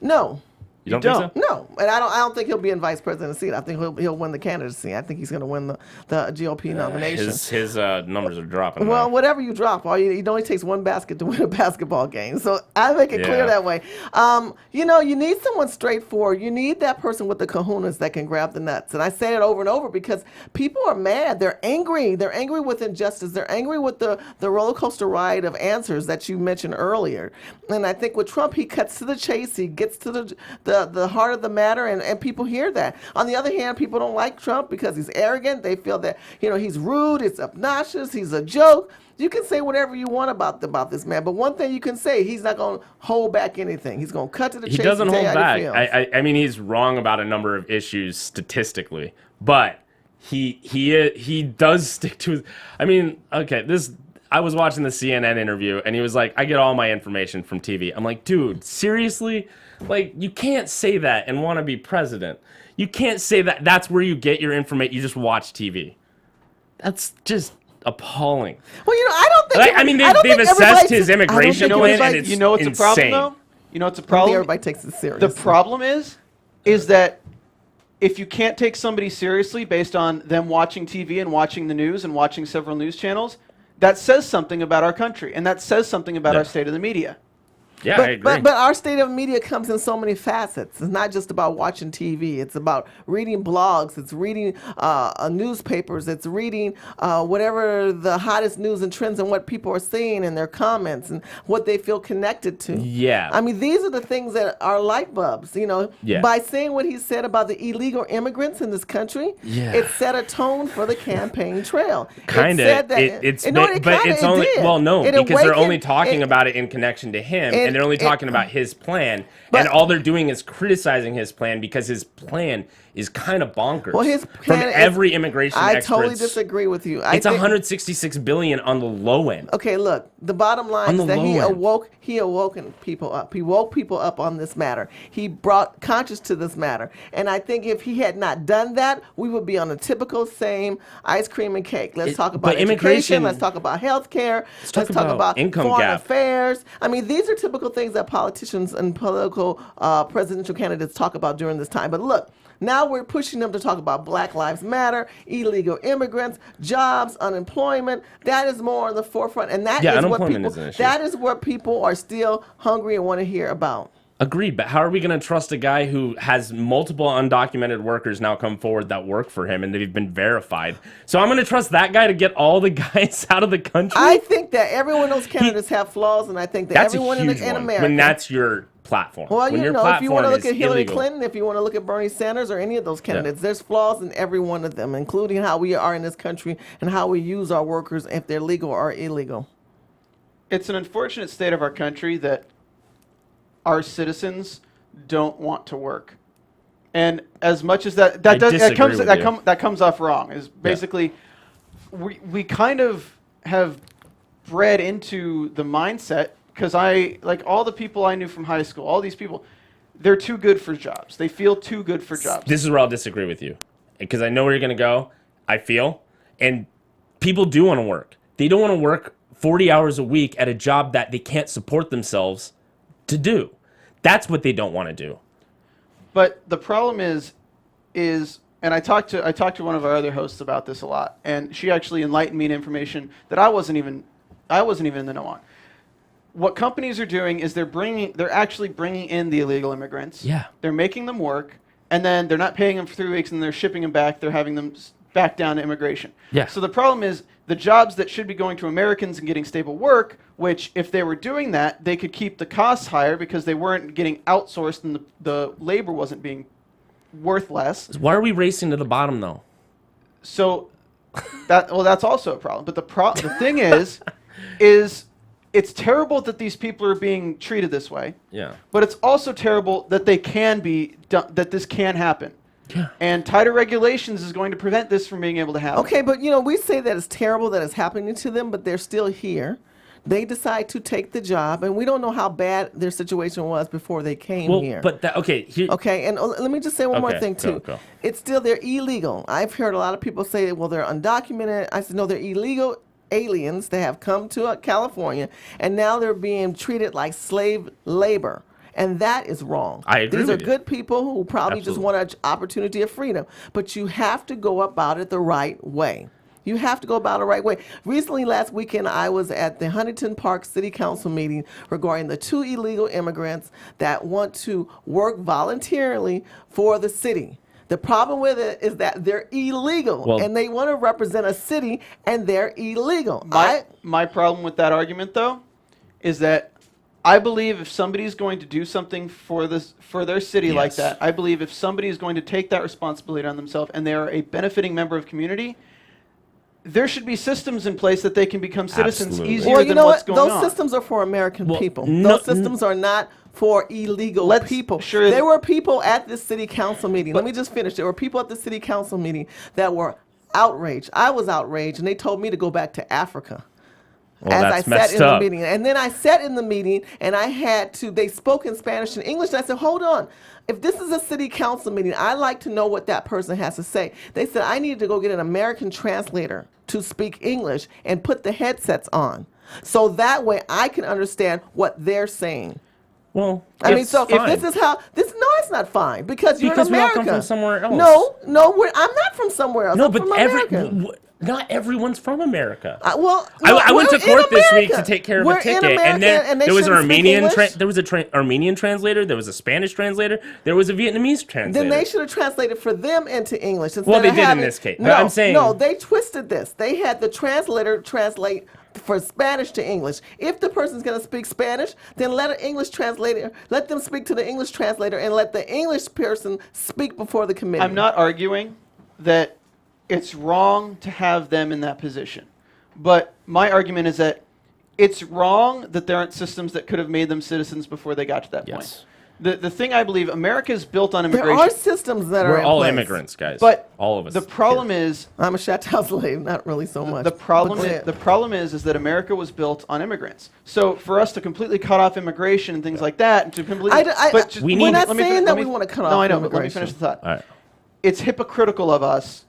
No. You don't think so? No, and I don't think he'll be in vice president seat. I think he'll win the candidacy. I think he's going to win the GOP nomination. His numbers are dropping. Well, whatever you drop, it only takes one basket to win a basketball game. So I make it clear that way. You need someone straightforward. You need that person with the kahunas that can grab the nuts. And I say it over and over because people are mad. They're angry. They're angry with injustice. They're angry with the roller coaster ride of answers that you mentioned earlier. And I think with Trump, he cuts to the chase. He gets to the heart of the matter, and people hear that. On the other hand, people don't like Trump because he's arrogant. They feel that he's rude, it's obnoxious, he's a joke. You can say whatever you want about this man, but one thing you can say, he's not going to hold back anything. He's going to cut to the chase. He doesn't hold back. I mean, he's wrong about a number of issues statistically, but he does stick to his. I mean, okay, I was watching the CNN interview, and he was like, I get all my information from TV. I'm like, dude, seriously? Like, you can't say that and want to be president. You can't say that that's where you get your information. You just watch TV. That's just appalling. Well, I don't think... they've assessed his immigration plan, and it's You know what's insane. a problem, though? You know what's a problem? Everybody takes it serious. The problem is that if you can't take somebody seriously based on them watching TV and watching the news and watching several news channels, that says something about our country, and that says something about our state of the media. Yeah, I agree. But our state of media comes in so many facets. It's not just about watching TV. It's about reading blogs. It's reading newspapers. It's reading whatever the hottest news and trends and what people are seeing in their comments and what they feel connected to. Yeah. I mean, these are the things that are light bulbs. By saying what he said about the illegal immigrants in this country, it set a tone for the campaign trail. Kind of. Because they're only talking about it in connection to him. And they're only talking about his plan, and all they're doing is criticizing his plan because his plan is kind of bonkers. Well, his plan from every immigration expert. I totally disagree with you. It's $166 billion on the low end. Okay, look, the bottom line is that he awoke people up. He woke people up on this matter. He brought conscience to this matter. And I think if he had not done that, we would be on the typical same ice cream and cake. Let's talk about education. Let's talk about health care. Let's talk about income foreign gap. affairs. I mean, these are typical things that politicians and political presidential candidates talk about during this time. But look, now we're pushing them to talk about Black Lives Matter, illegal immigrants, jobs, unemployment. That is more on the forefront, and that is what people are still hungry and want to hear about. Agreed, but how are we going to trust a guy who has multiple undocumented workers now come forward that work for him and they've been verified? So I'm going to trust that guy to get all the guys out of the country? I think that every one of those candidates have flaws, and I think that That's everyone a huge in one. America. When that's your platform. Well, when you your know, if you want to look is at Hillary illegal. Clinton, if you want to look at Bernie Sanders or any of those candidates, there's flaws in every one of them, including how we are in this country and how we use our workers, if they're legal or illegal. It's an unfortunate state of our country that our citizens don't want to work, and as much as that comes off wrong, is basically we kind of have bred into the mindset, because I like all the people I knew from high school, all these people, they're too good for jobs. They feel too good for jobs. This is where I'll disagree with you, because I know where you're going to go. I feel, and people do want to work. They don't want to work 40 hours a week at a job that they can't support themselves to do. That's what they don't want to do. But the problem is, and I talked to one of our other hosts about this a lot, and she actually enlightened me to information that I wasn't even in the know on. What companies are doing is they're actually bringing in the illegal immigrants. Yeah. They're making them work, and then they're not paying them for 3 weeks, and they're shipping them back. They're having them back down to immigration. Yeah. So the problem is the jobs that should be going to Americans and getting stable work, which if they were doing that, they could keep the costs higher because they weren't getting outsourced and the labor wasn't being worth less. Why are we racing to the bottom, though? So that's also a problem. But the thing is it's terrible that these people are being treated this way. Yeah. But it's also terrible that they can be that this can happen. Yeah. And tighter regulations is going to prevent this from being able to happen. Okay, but we say that it's terrible that it's happening to them, but they're still here. They decide to take the job, and we don't know how bad their situation was before they came here. But Okay, and let me just say one more thing too. Go. It's still, they're illegal. I've heard a lot of people say, well, they're undocumented. I said, no, they're illegal aliens that have come to California, and now they're being treated like slave labor. And that is wrong. I agree These are with you. good people who probably just want an opportunity of freedom. But you have to go about it the right way. You have to go about it the right way. Recently, last weekend, I was at the Huntington Park City Council meeting regarding the 2 illegal immigrants that want to work voluntarily for the city. The problem with it is that they're illegal, and they want to represent a city, and they're illegal. My problem with that argument, though, is that I believe if somebody's going to do something for their city like that, I believe if somebody is going to take that responsibility on themselves and they are a benefiting member of community, there should be systems in place that they can become citizens easier than what's going on. Those systems are for American people. Those systems are not for illegal people. Sure. There were people at this city council meeting. Let me just finish. There were people at the city council meeting that were outraged. I was outraged, and they told me to go back to Africa. Well, as I sat in the meeting. And then I sat in the meeting, and they spoke in Spanish and English, and I said, hold on. If this is a city council meeting, I'd like to know what that person has to say. They said, I needed to go get an American translator to speak English and put the headsets on. So that way I can understand what they're saying. Well, I mean, so if this is how no, it's not fine because you're in America. We all come from somewhere else. No, I'm not from somewhere else. No, I'm but from America. Not everyone's from America. I went to court this week to take care of a ticket, and there was an Armenian Armenian translator, there was a Spanish translator, there was a Vietnamese translator. Then they should have translated for them into English. Well, they did in this case. No, I'm saying they twisted this. They had the translator translate for Spanish to English. If the person's going to speak Spanish, then let them speak to the English translator and let the English person speak before the committee. I'm not arguing that it's wrong to have them in that position. But my argument is that it's wrong that there aren't systems that could have made them citizens before they got to that point. The thing I believe, America is built on immigration. There are systems that We're are in all place. immigrants, guys. But all of us. The problem is I'm a Chateau slave, not really so much. The problem is that America was built on immigrants. So for us to completely cut off immigration and things like that, and to completely, we're not saying that we want to cut off. No, I know. Immigration. But let me finish the thought. All right. It's hypocritical of us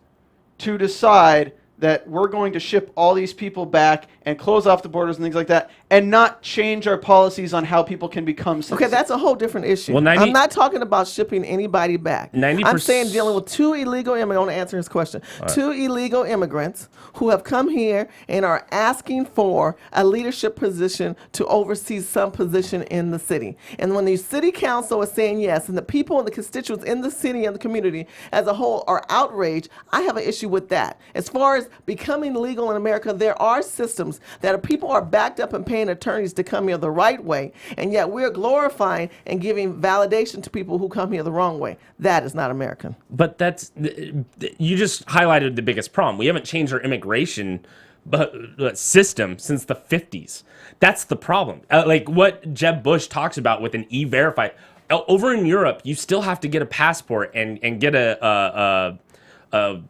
to decide that we're going to ship all these people back and close off the borders and things like that, and not change our policies on how people can become citizens. Okay, that's a whole different issue. Well, I'm not talking about shipping anybody back. 90%. I'm saying dealing with two illegal immigrants. I want to answer his question. Two illegal immigrants who have come here and are asking for a leadership position to oversee some position in the city. And when the city council is saying yes, and the people and the constituents in the city and the community as a whole are outraged, I have an issue with that. As far as becoming legal in America, there are systems that people are backed up and paying attorneys to come here the right way, and yet we're glorifying and giving validation to people who come here the wrong way. That is not American. But you just highlighted the biggest problem. We haven't changed our immigration system since the 50s. That's the problem. Like what Jeb Bush talks about with an E-Verify. Over in Europe, you still have to get a passport and get a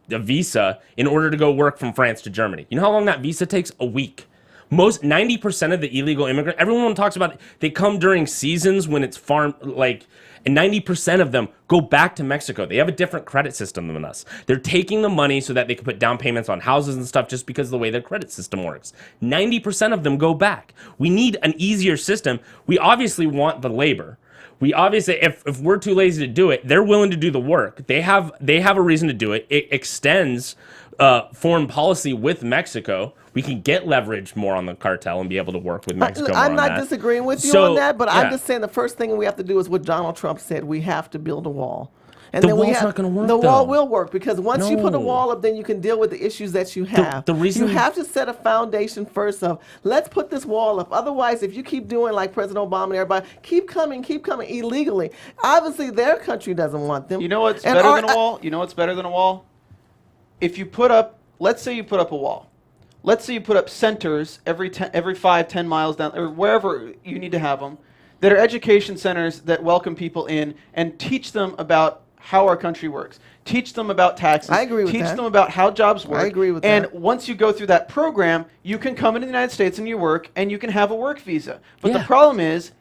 visa in order to go work from France to Germany. You know how long that visa takes? A week. 90% of the illegal immigrants, everyone talks about, they come during seasons when it's and 90% of them go back to Mexico. They have a different credit system than us. They're taking the money so that they can put down payments on houses and stuff just because of the way their credit system works. 90% of them go back. We need an easier system. We obviously want the labor. We obviously, if we're too lazy to do it, they're willing to do the work. They have a reason to do it. It extends foreign policy with Mexico. We can get leverage more on the cartel and be able to work with Mexico more I'm on not that. disagreeing with you on that, but I'm just saying the first thing we have to do is what Donald Trump said. We have to build a wall. And The then wall's not gonna work, The wall though. will work because once you put a No. wall up, then you can deal with the issues that you have. the reason- you have to set a foundation first of let's put this wall up. Otherwise, if you keep doing like President Obama and everybody, keep coming illegally, obviously their country doesn't want them. You know what's And better our- than a wall? You know what's better than a wall? If you put up, let's say you put up a wall. Let's say you put up centers every 5-10 miles down, or wherever you need to have them, that are education centers that welcome people in and teach them about how our country works. Teach them about taxes. I agree with Teach that. them about how jobs work. I agree with and that. once you go through that program, you can come into the United States and you work, and you can have a work visa. But the Yeah. problem is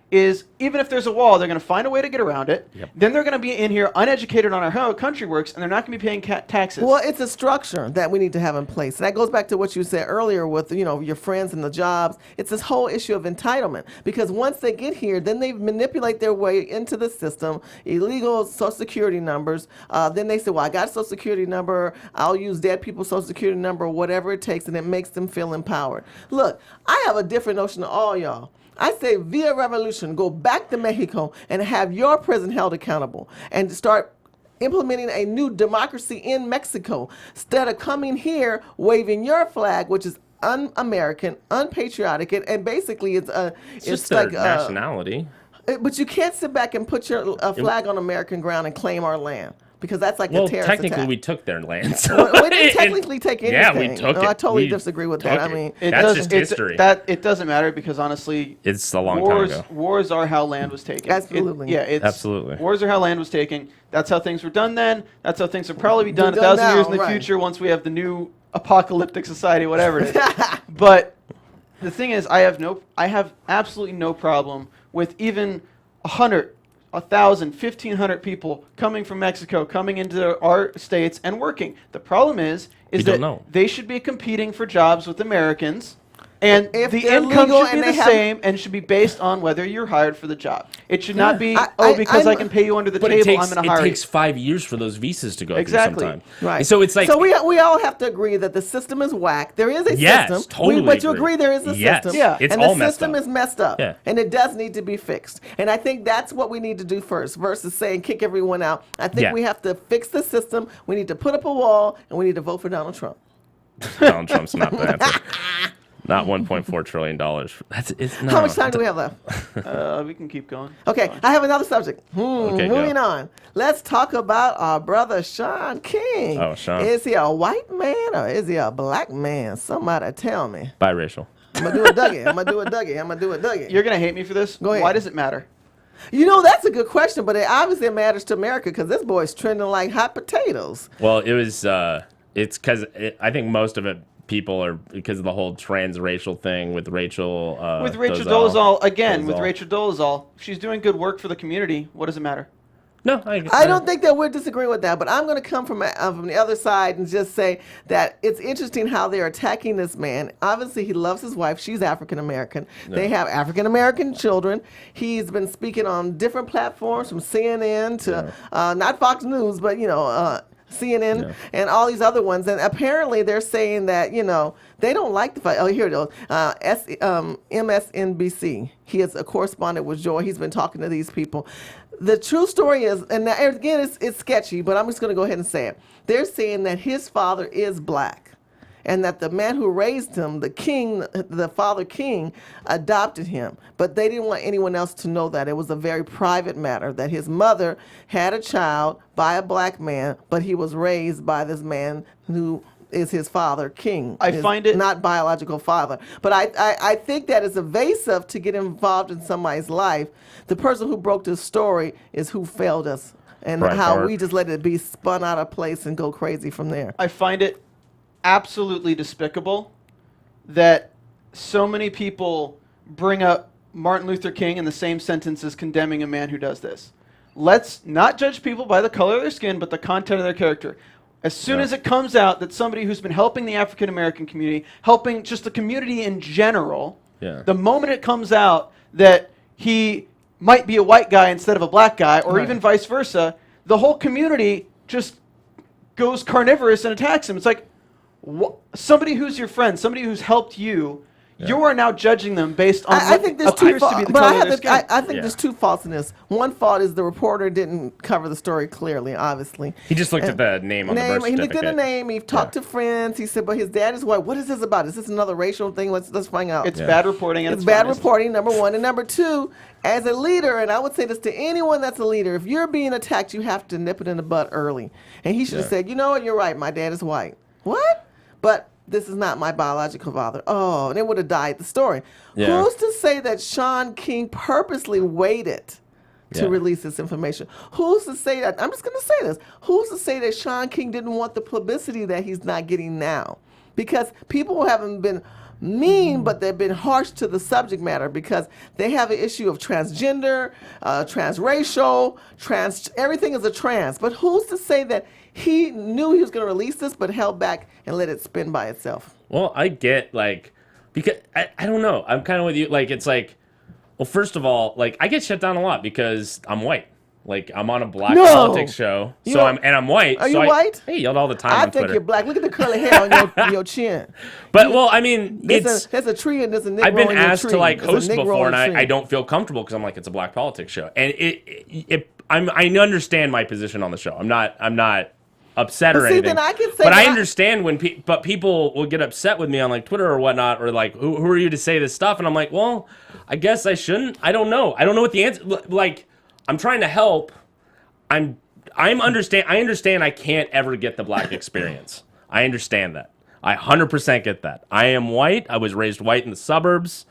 even if there's a wall, they're going to find a way to get around it. Yep. Then they're going to be in here uneducated on how our country works, and they're not going to be paying taxes. Well, it's a structure that we need to have in place. And that goes back to what you said earlier with, your friends and the jobs. It's this whole issue of entitlement. Because once they get here, then they manipulate their way into the system, illegal Social Security numbers. Then they say, well, I got a Social Security number. I'll use dead people's Social Security number or whatever it takes, and it makes them feel empowered. Look, I have a different notion of all y'all. I say via revolution, go back to Mexico and have your president held accountable and start implementing a new democracy in Mexico instead of coming here waving your flag, which is un-American, unpatriotic, and basically it's just like their nationality. But you can't sit back and put your flag on American ground and claim our land. Because that's like Well, a terrorist technically, attack. we took their land. So We didn't technically take anything. Yeah, we took No, it. I totally We disagree with took that. I it. mean, That's just history. It doesn't matter because honestly, It's a long time ago. Wars are how land was taken. Absolutely. Absolutely. Wars are how land was taken. That's how things were done then. That's how things will probably be done They're 1,000 done years now, in the right. future once we have the new apocalyptic society, whatever it is. But the thing is, I have absolutely no problem with even 100, 1,000, 1,500 people coming from Mexico, coming into our states and working. The problem is We that don't know. they should be competing for jobs with Americans. And If the they're income legal should be and the they have- same and should be based on whether you're hired for the job. It should not be, because I can pay you under the But table, I'm going to hire it you. takes 5 years for those visas to go Exactly. through sometime. right. So it's like, so we all have to agree that the system is whack. There is a Yes, system. totally But you agree. agree there is a Yes. system. Yeah. It's and all the messed system up. is messed up. Yeah. And it does need to be fixed. And I think that's what we need to do first versus saying kick everyone out. I think Yeah. we have to fix the system. We need to put up a wall and we need to vote for Donald Trump. Donald Trump's not the answer. Not $1.4 trillion. It's not. How much time do we have left? We can keep going. Okay, I have another subject. Okay, Moving go. on. Let's talk about our brother Sean King. Oh, Sean. Is he a white man or is he a black man? Somebody tell me. Biracial. I'm going to do a Dougie. You're going to hate me for this? Go ahead. Why does it matter? That's a good question, but it obviously matters to America because this boy's trending like hot potatoes. Well, it's because I think most of it people are because of the whole transracial thing with Rachel. With Rachel Dolezal, again, with Dolezal. Rachel Dolezal, if she's doing good work for the community, what does it matter? No, I don't think that we're disagreeing with that, but I'm going to come from the other side and just say that it's interesting how they're attacking this man. Obviously, he loves his wife. She's African American. They have African American children. He's been speaking on different platforms, from CNN to not Fox News, but CNN and all these other ones. And apparently, they're saying that they don't like the fight. Oh, here it is. MSNBC. He is a correspondent with Joy. He's been talking to these people. The true story is, and again, it's sketchy, but I'm just going to go ahead and say it. They're saying that his father is black, and that the man who raised him, the father king, adopted him. But they didn't want anyone else to know that. It was a very private matter, that his mother had a child by a black man, but he was raised by this man who is his father, king. I find it not biological father. But I think that it's evasive to get involved in somebody's life. The person who broke this story is who failed us, and how we just let it be spun out of place and go crazy from there. I find it absolutely despicable that so many people bring up Martin Luther King in the same sentence as condemning a man who does this. Let's not judge people by the color of their skin, but the content of their character. As soon as it comes out that somebody who's been helping the African American community, helping just the community in general, the moment it comes out that he might be a white guy instead of a black guy, or even vice versa, the whole community just goes carnivorous and attacks him. It's like, somebody who's your friend, somebody who's helped you, you are now judging them based on I think there's two faults. I think Yeah. there's two faults in this. One fault is the reporter didn't cover the story clearly, obviously. He just looked at the name on the birth He certificate. looked at the name. He talked to friends. He said, but his dad is white. What is this about? Is this another racial thing? Let's find out. It's bad reporting. And it's bad reporting, number one. And number two, as a leader, and I would say this to anyone that's a leader, if you're being attacked, you have to nip it in the bud early. And he should have said, you know what, you're right, my dad is white. What? But this is not my biological father. Oh, and it would have died the story. Yeah. Who's to say that Sean King purposely waited to release this information? Who's to say that? I'm just going to say this. Who's to say that Sean King didn't want the publicity that he's not getting now? Because people haven't been mean, but they've been harsh to the subject matter because they have an issue of transgender, transracial, everything is a trans. But who's to say that he knew he was going to release this, but held back and let it spin by itself? Well, I get, because I don't know. I'm kind of with you. It's well, first of all, I get shut down a lot because I'm white. I'm on a black politics show, I'm white. Are you white? I get yelled all the time I on think Twitter. you're black. Look at the curly hair on your chin. But, well, I mean, there's a tree and there's a Negro I've been in your asked tree. to, There's a host Negro before, in and the tree. I don't feel comfortable because I'm it's a black politics show. And I understand my position on the show. I'm not upset or anything. Then I can say but I that understand when people will get upset with me on Twitter or whatnot, or who are you to say this stuff? And I'm like, well, I guess I shouldn't. I don't know. I don't know what the answer. I'm trying to help. I understand I can't ever get the black experience. I understand that. I 100% get that. I am white. I was raised white in the suburbs.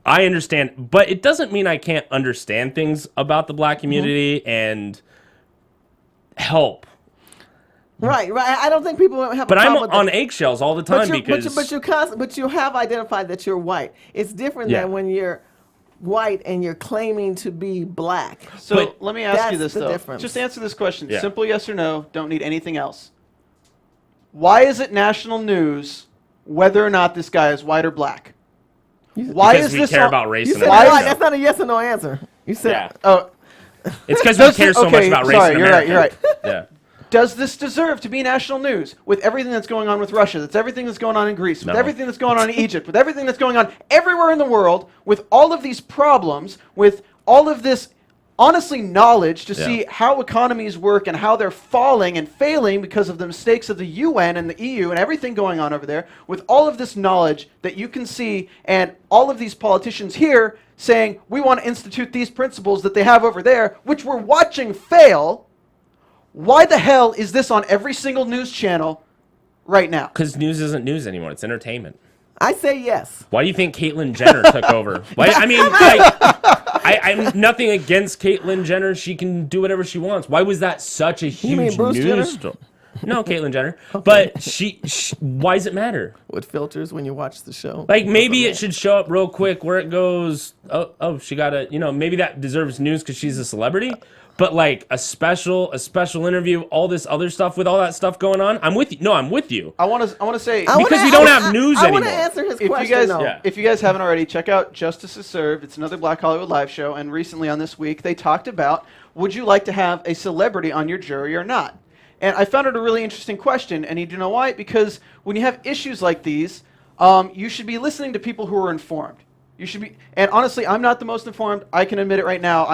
I understand, but it doesn't mean I can't understand things about the black community and help. Right. I don't think people have. But a I'm problem with on that. eggshells all the time But you have identified that you're white. It's different than when you're white and you're claiming to be black. So let me ask you that's this, the though. difference. Just answer this question. Yeah. Simple yes or no. Don't need anything else. Why is it national news whether or not this guy is white or black? Why because is we this care on- about race You in said America. right. That's not a yes or no answer. You said. Yeah. Oh, It's because we care so much about race sorry, in you're America. right. You're right. Yeah. Does this deserve to be national news with everything that's going on with Russia, that's everything that's going on in Greece, with No. everything that's going on in Egypt, with everything that's going on everywhere in the world, with all of these problems, with all of this, honestly, knowledge to see how economies work and how they're falling and failing because of the mistakes of the UN and the EU and everything going on over there, with all of this knowledge that you can see and all of these politicians here saying, we want to institute these principles that they have over there, which we're watching fail. Why the hell is this on every single news channel right now? Because news isn't news anymore. It's entertainment. I say yes. Why do you think Caitlyn Jenner took over? Why, I mean, I'm nothing against Caitlyn Jenner. She can do whatever she wants. Why was that such a mean huge Bruce Jenner? news story? No, Caitlyn Jenner. But she, why does it matter? With filters when you watch the show. Maybe it should show up real quick where it goes, oh, she got maybe that deserves news because she's a celebrity. But like a special interview, all this other stuff with all that stuff going on, I'm with you. No, I'm with you. I want to say because we don't have news I anymore. want to answer his if question. you guys, though. if you guys haven't already, check out Justice is Served. It's another Black Hollywood live show, and recently on This Week they talked about, would you like to have a celebrity on your jury or not? And I found it a really interesting question, and you know why? Because when you have issues like these, you should be listening to people who are informed. You should be, and honestly, I'm not the most informed. I can admit it right now.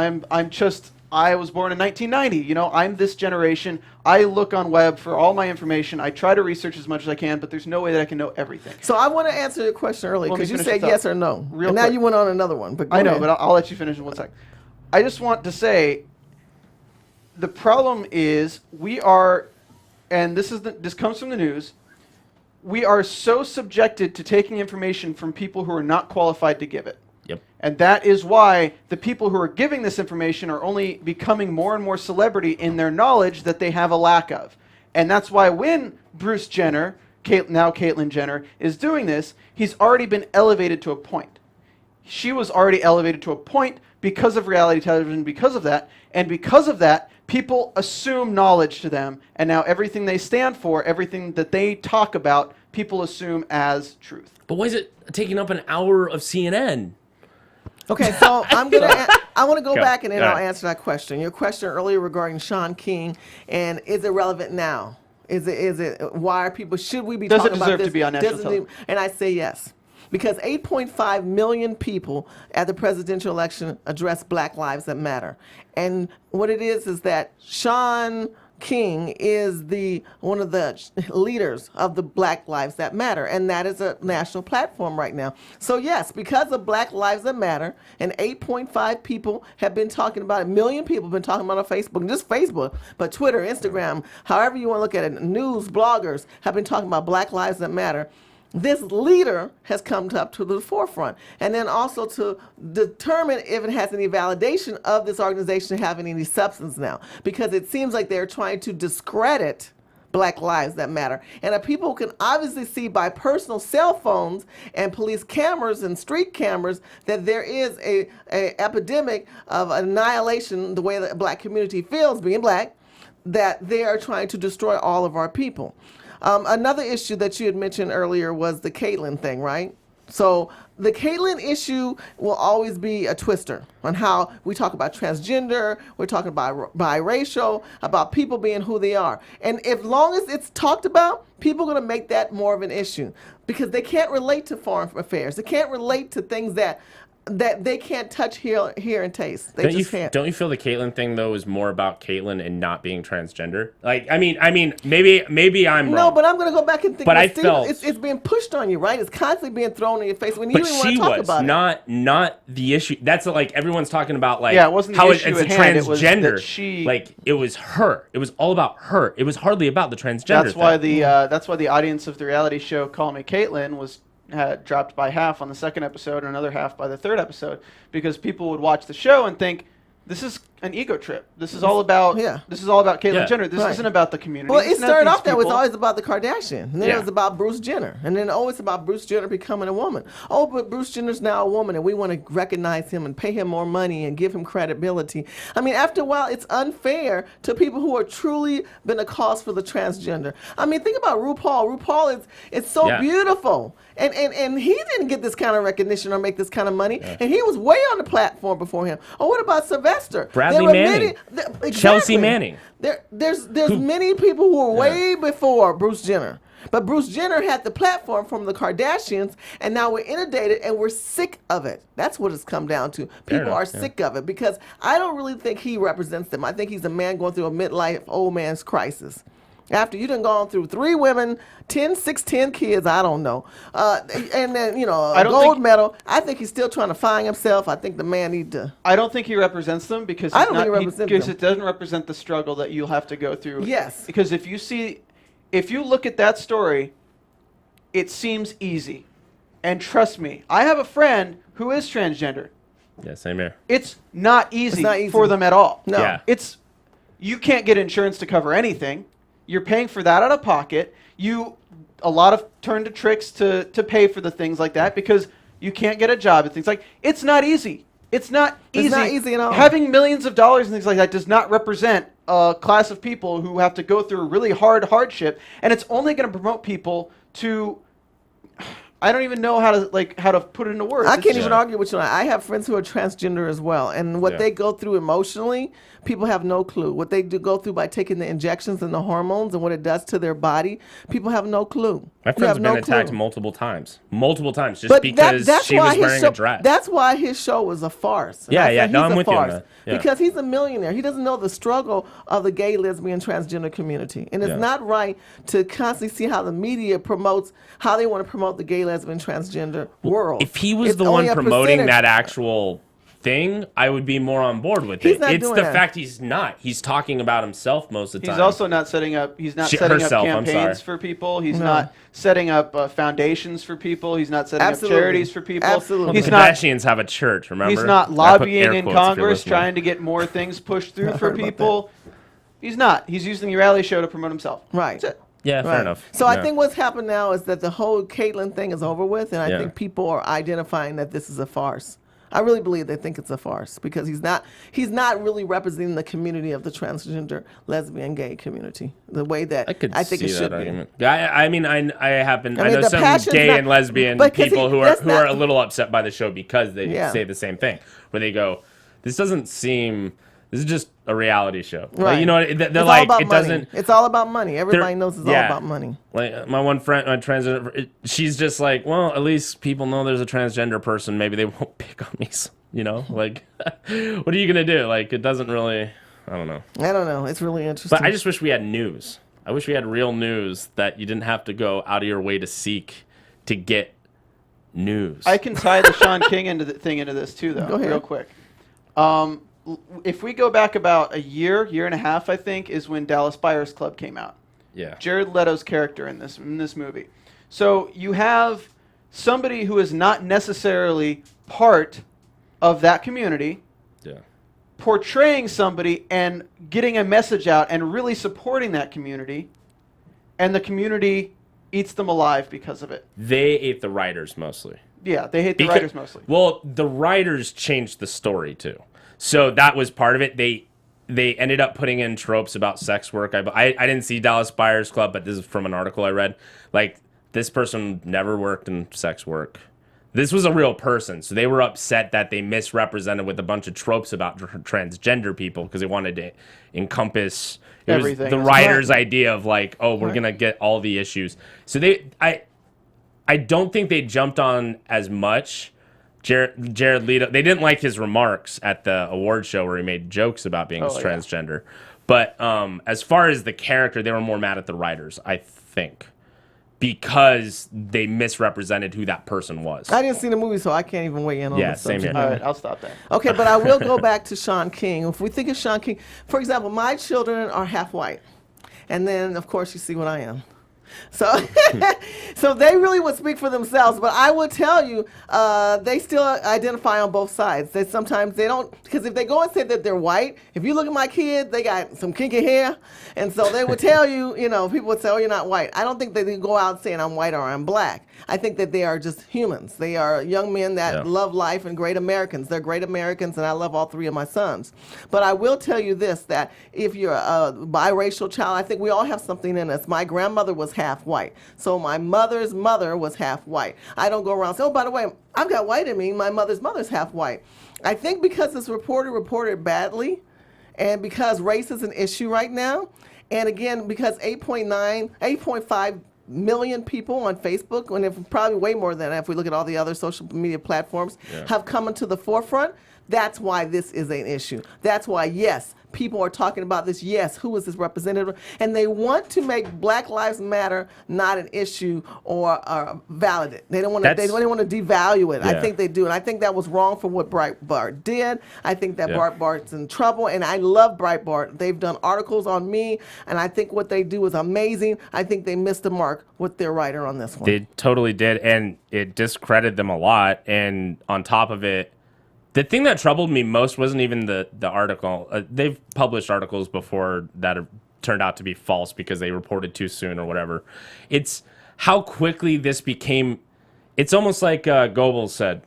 I was born in 1990. You know, I'm this generation. I look on web for all my information. I try to research as much as I can, but there's no way that I can know everything. So I want to answer your question earlier because you said yes or no. Real and now quick. you went on another one. But I know, but I'll let you finish in 1 sec. I just want to say, the problem is we are, and this comes from the news, we are so subjected to taking information from people who are not qualified to give it. Yep. And that is why the people who are giving this information are only becoming more and more celebrity in their knowledge that they have a lack of. And that's why when Bruce Jenner, now Caitlyn Jenner, is doing this, he's already been elevated to a point. She was already elevated to a point because of reality television, because of that. And because of that, people assume knowledge to them. And now everything they stand for, everything that they talk about, people assume as truth. But why is it taking up an hour of CNN? Okay, so I want to go back and then Go I'll ahead. answer that question. Your question earlier regarding Sean King and is it relevant now? Is it why are people, should we be Does it talking about deserve this? to be on national television? And I say yes. Because 8.5 million people at the presidential election addressed Black Lives That Matter. And what it is that Sean King is one of the leaders of the Black Lives That Matter, and that is a national platform right now. So yes, because of Black Lives That Matter, and 8.5 people have been talking about it, 1 million people have been talking about it on Facebook, just Facebook, but Twitter, Instagram, however you want to look at it, news, bloggers have been talking about Black Lives That Matter. This leader has come up to the forefront. And then also to determine if it has any validation of this organization having any substance now. Because it seems like they're trying to discredit Black Lives That Matter. And people can obviously see by personal cell phones and police cameras and street cameras that there is a epidemic of annihilation, the way the black community feels being black, that they are trying to destroy all of our people. Another issue that you had mentioned earlier was the Caitlyn thing, right? So the Caitlyn issue will always be a twister on how we talk about transgender, we're talking about biracial, about people being who they are. And as long as it's talked about, people are going to make that more of an issue because they can't relate to foreign affairs. They can't relate to things that they can't touch, hear, and taste. They just can't. Don't you feel the Caitlyn thing though is more about Caitlyn and not being transgender? Like, I mean, maybe I'm wrong. No, but I'm going to go back and think. But I Steve, felt it's being pushed on you, right? It's constantly being thrown in your face when you But even want she to talk was about it. not the issue. That's like everyone's talking about, like, Yeah, it wasn't the how issue it's a at hand, it was that transgender. she- Like, it was her. It was all about her. It was hardly about the transgender. That's why thing. that's why the audience of the reality show Call Me Caitlyn was dropped by half on the second episode and another half by the third episode, because people would watch the show and think, this is an ego trip. This is all about Caitlyn Yeah. Jenner. This Right. isn't about the community. Well, This it isn't started these off that was people. always about the Kardashian, and then Yeah. it was about Bruce Jenner, and then always about Bruce Jenner becoming a woman. Oh, but Bruce Jenner's now a woman, and we want to recognize him and pay him more money and give him credibility. I mean, after a while, it's unfair to people who are truly been a cause for the transgender. I mean, think about RuPaul. RuPaul is so Yeah. beautiful, and he didn't get this kind of recognition or make this kind of money, and he was way on the platform before him. Oh, what about Sylvester? Bradley There were Manning. Chelsea Manning. There's many people who were way before Bruce Jenner. But Bruce Jenner had the platform from the Kardashians, and now we're inundated and we're sick of it. That's what it's come down to. People enough, are yeah. sick of it because I don't really think he represents them. I think he's a man going through a midlife old man's crisis. After you done gone through 3 women, 10 kids, I don't know. And then, a don't gold think- medal. I think he's still trying to find himself. I think the man need to. I don't think he represents them because I don't think he represents because them. it doesn't represent the struggle that you'll have to go through. Yes. Because if you look at that story, it seems easy. And trust me, I have a friend who is transgender. Yeah, same here. It's not easy, not easy. for them at all. No. Yeah. You can't get insurance to cover anything. You're paying for that out of pocket. A lot of turn to tricks to pay for the things like that because you can't get a job and things like. It's not easy. It's not easy. It's not easy at all. Having millions of dollars and things like that does not represent a class of people who have to go through really hard hardship, and it's only going to promote people to. I don't even know how to put it into words. I can't even argue with you. I have friends who are transgender as well, and what they go through emotionally, people have no clue. What they do go through by taking the injections and the hormones and what it does to their body, people have no clue. My friend's been attacked multiple times, just but because she was wearing a dress. That's why his show was a farce. Yeah. No, I'm with you on that. Yeah. Because he's a millionaire. He doesn't know the struggle of the gay, lesbian, transgender community. And it's not right to constantly see how the media promotes, how they want to promote the gay, lesbian, transgender world. If he was the one promoting that actual thing, I would be more on board with it. It's the fact he's not. He's talking about himself most of the time. He's also not setting up. He's not setting up campaigns for people. He's not setting up foundations for people. He's not setting up charities for people. Absolutely. He's the not. Kardashians have a church. Remember? He's not lobbying in Congress trying to get more things pushed through for people. He's not. He's using the reality show to promote himself. Right. That's it. Yeah, fair enough. So I think what's happened now is that the whole Caitlyn thing is over with, and I think people are identifying that this is a farce. I really believe they think it's a farce because he's not really representing the community of the transgender, lesbian, gay community the way that I think it should be. Yeah, I know some gay and lesbian people who are a little upset by the show because they say the same thing, where they go, this is just a reality show. Right. Like, you know, they're it's like, all about it money. doesn't. It's all about money. Everybody knows it's all about money. Like my one friend, my transgender, she's just like, well, at least people know there's a transgender person. Maybe they won't pick on me. You know, like, what are you gonna do? Like, it doesn't really. I don't know. It's really interesting. But I just wish we had news. I wish we had real news that you didn't have to go out of your way to seek to get news. I can tie the Sean King into this too, though, real quick. If we go back about a year and a half, I think, is when Dallas Buyers Club came out. Yeah. Jared Leto's character in this movie. So you have somebody who is not necessarily part of that community portraying somebody and getting a message out and really supporting that community, and the community eats them alive because of it. They ate the writers mostly. Yeah, they hate the writers mostly. Well, the writers changed the story too. So that was part of it. They ended up putting in tropes about sex work. I didn't see Dallas Buyers Club, but this is from an article I read. Like, this person never worked in sex work. This was a real person. So they were upset that they misrepresented with a bunch of tropes about transgender people because they wanted to encompass everything. The writer's idea of like, oh, we're going to get all the issues. So I don't think they jumped on as much Jared Leto. They didn't like his remarks at the award show where he made jokes about being transgender. But as far as the character, they were more mad at the writers, I think, because they misrepresented who that person was. I didn't see the movie, so I can't even weigh in on the subject. Same here. All right, I'll stop there. Okay, but I will go back to Sean King. If we think of Sean King, for example, my children are half white. And then, of course, you see what I am. So so they really would speak for themselves, but I would tell you they still identify on both sides. Sometimes they don't, because if they go and say that they're white, if you look at my kids, they got some kinky hair, and so they would tell you, people would say, oh, you're not white. I don't think they go out saying I'm white or I'm black. I think that they are just humans. They are young men that love life and great Americans. They're great Americans, and I love all three of my sons. But I will tell you this, that if you're a biracial child, I think we all have something in us. My grandmother was half white. So my mother's mother was half white. I don't go around and say, oh, by the way, I've got white in me. My mother's half white. I think because it's reported badly, and because race is an issue right now, and again, because 8.5 million people on Facebook, and if probably way more than that if we look at all the other social media platforms, have come into the forefront, that's why this is an issue. That's why, yes, people are talking about this. Yes, who is this representative? And they want to make Black Lives Matter not an issue or valid it. They don't want to. They don't want to devalue it. I think they do, and I think that was wrong for what Breitbart did. I think that Breitbart's in trouble, and I love Breitbart. They've done articles on me, and I think what they do is amazing. I think they missed the mark with their writer on this one. They totally did, and it discredited them a lot. And on top of it, the thing that troubled me most wasn't even the article. They've published articles before that have turned out to be false because they reported too soon or whatever. It's how quickly this became. It's almost like Goebbels said,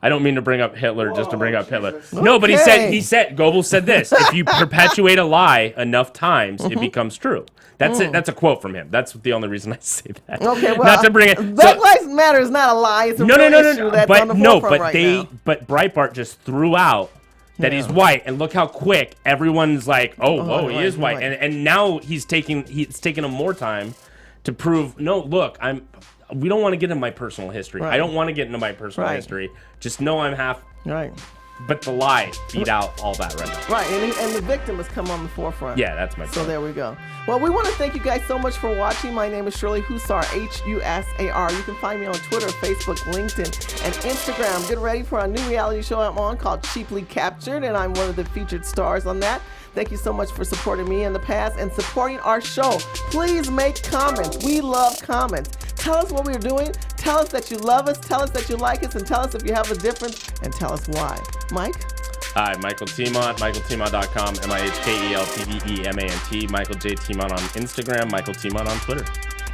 I don't mean to bring up Hitler just to bring up Hitler. No, but he said Goebbels said this: if you perpetuate a lie enough times, it becomes true. That's it. That's a quote from him. That's the only reason I say that. Okay, well, not to bring it. Black Lives Matter is not a lie. It's a real issue that's on the forefront now. But Breitbart just threw out that he's white, and look how quick everyone's like, he is white, and now he's taking him more time to prove. No, look, we don't want to get into my personal history. Right. I don't want to get into my personal history. Just know I'm half. Right. But the lie beat out all that right now. Right, and the victim has come on the forefront. Yeah, that's my point. So there we go. Well, we want to thank you guys so much for watching. My name is Shirley Husar, Husar. You can find me on Twitter, Facebook, LinkedIn, and Instagram. Get ready for a new reality show I'm on called Cheaply Captured, and I'm one of the featured stars on that. Thank you so much for supporting me in the past and supporting our show. Please make comments. We love comments. Tell us what we're doing. Tell us that you love us. Tell us that you like us. And tell us if you have a difference. And tell us why. Mike? Hi, Michael Timont, michaeltimont.com, MichaelJTemant, Michael J. Timont on Instagram, Michael Timont on Twitter.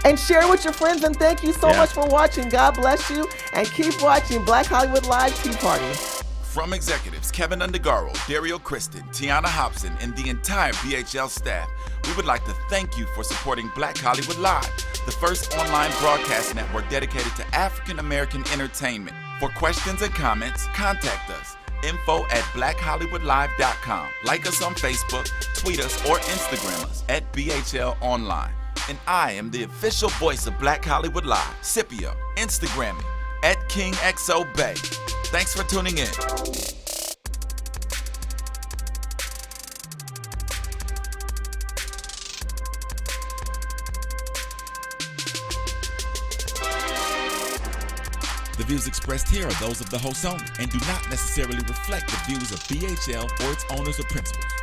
And share it with your friends. And thank you so much for watching. God bless you. And keep watching Black Hollywood Live Tea Party. From executives Kevin Undergaro, Dario Kristen, Tiana Hobson, and the entire BHL staff, we would like to thank you for supporting Black Hollywood Live, the first online broadcast network dedicated to African American entertainment. For questions and comments, contact us. info@blackhollywoodlive.com. Like us on Facebook, tweet us, or Instagram us at BHL Online. And I am the official voice of Black Hollywood Live, Scipio, Instagram me @KingXOBay. Thanks for tuning in. The views expressed here are those of the host only and do not necessarily reflect the views of BHL or its owners or principals.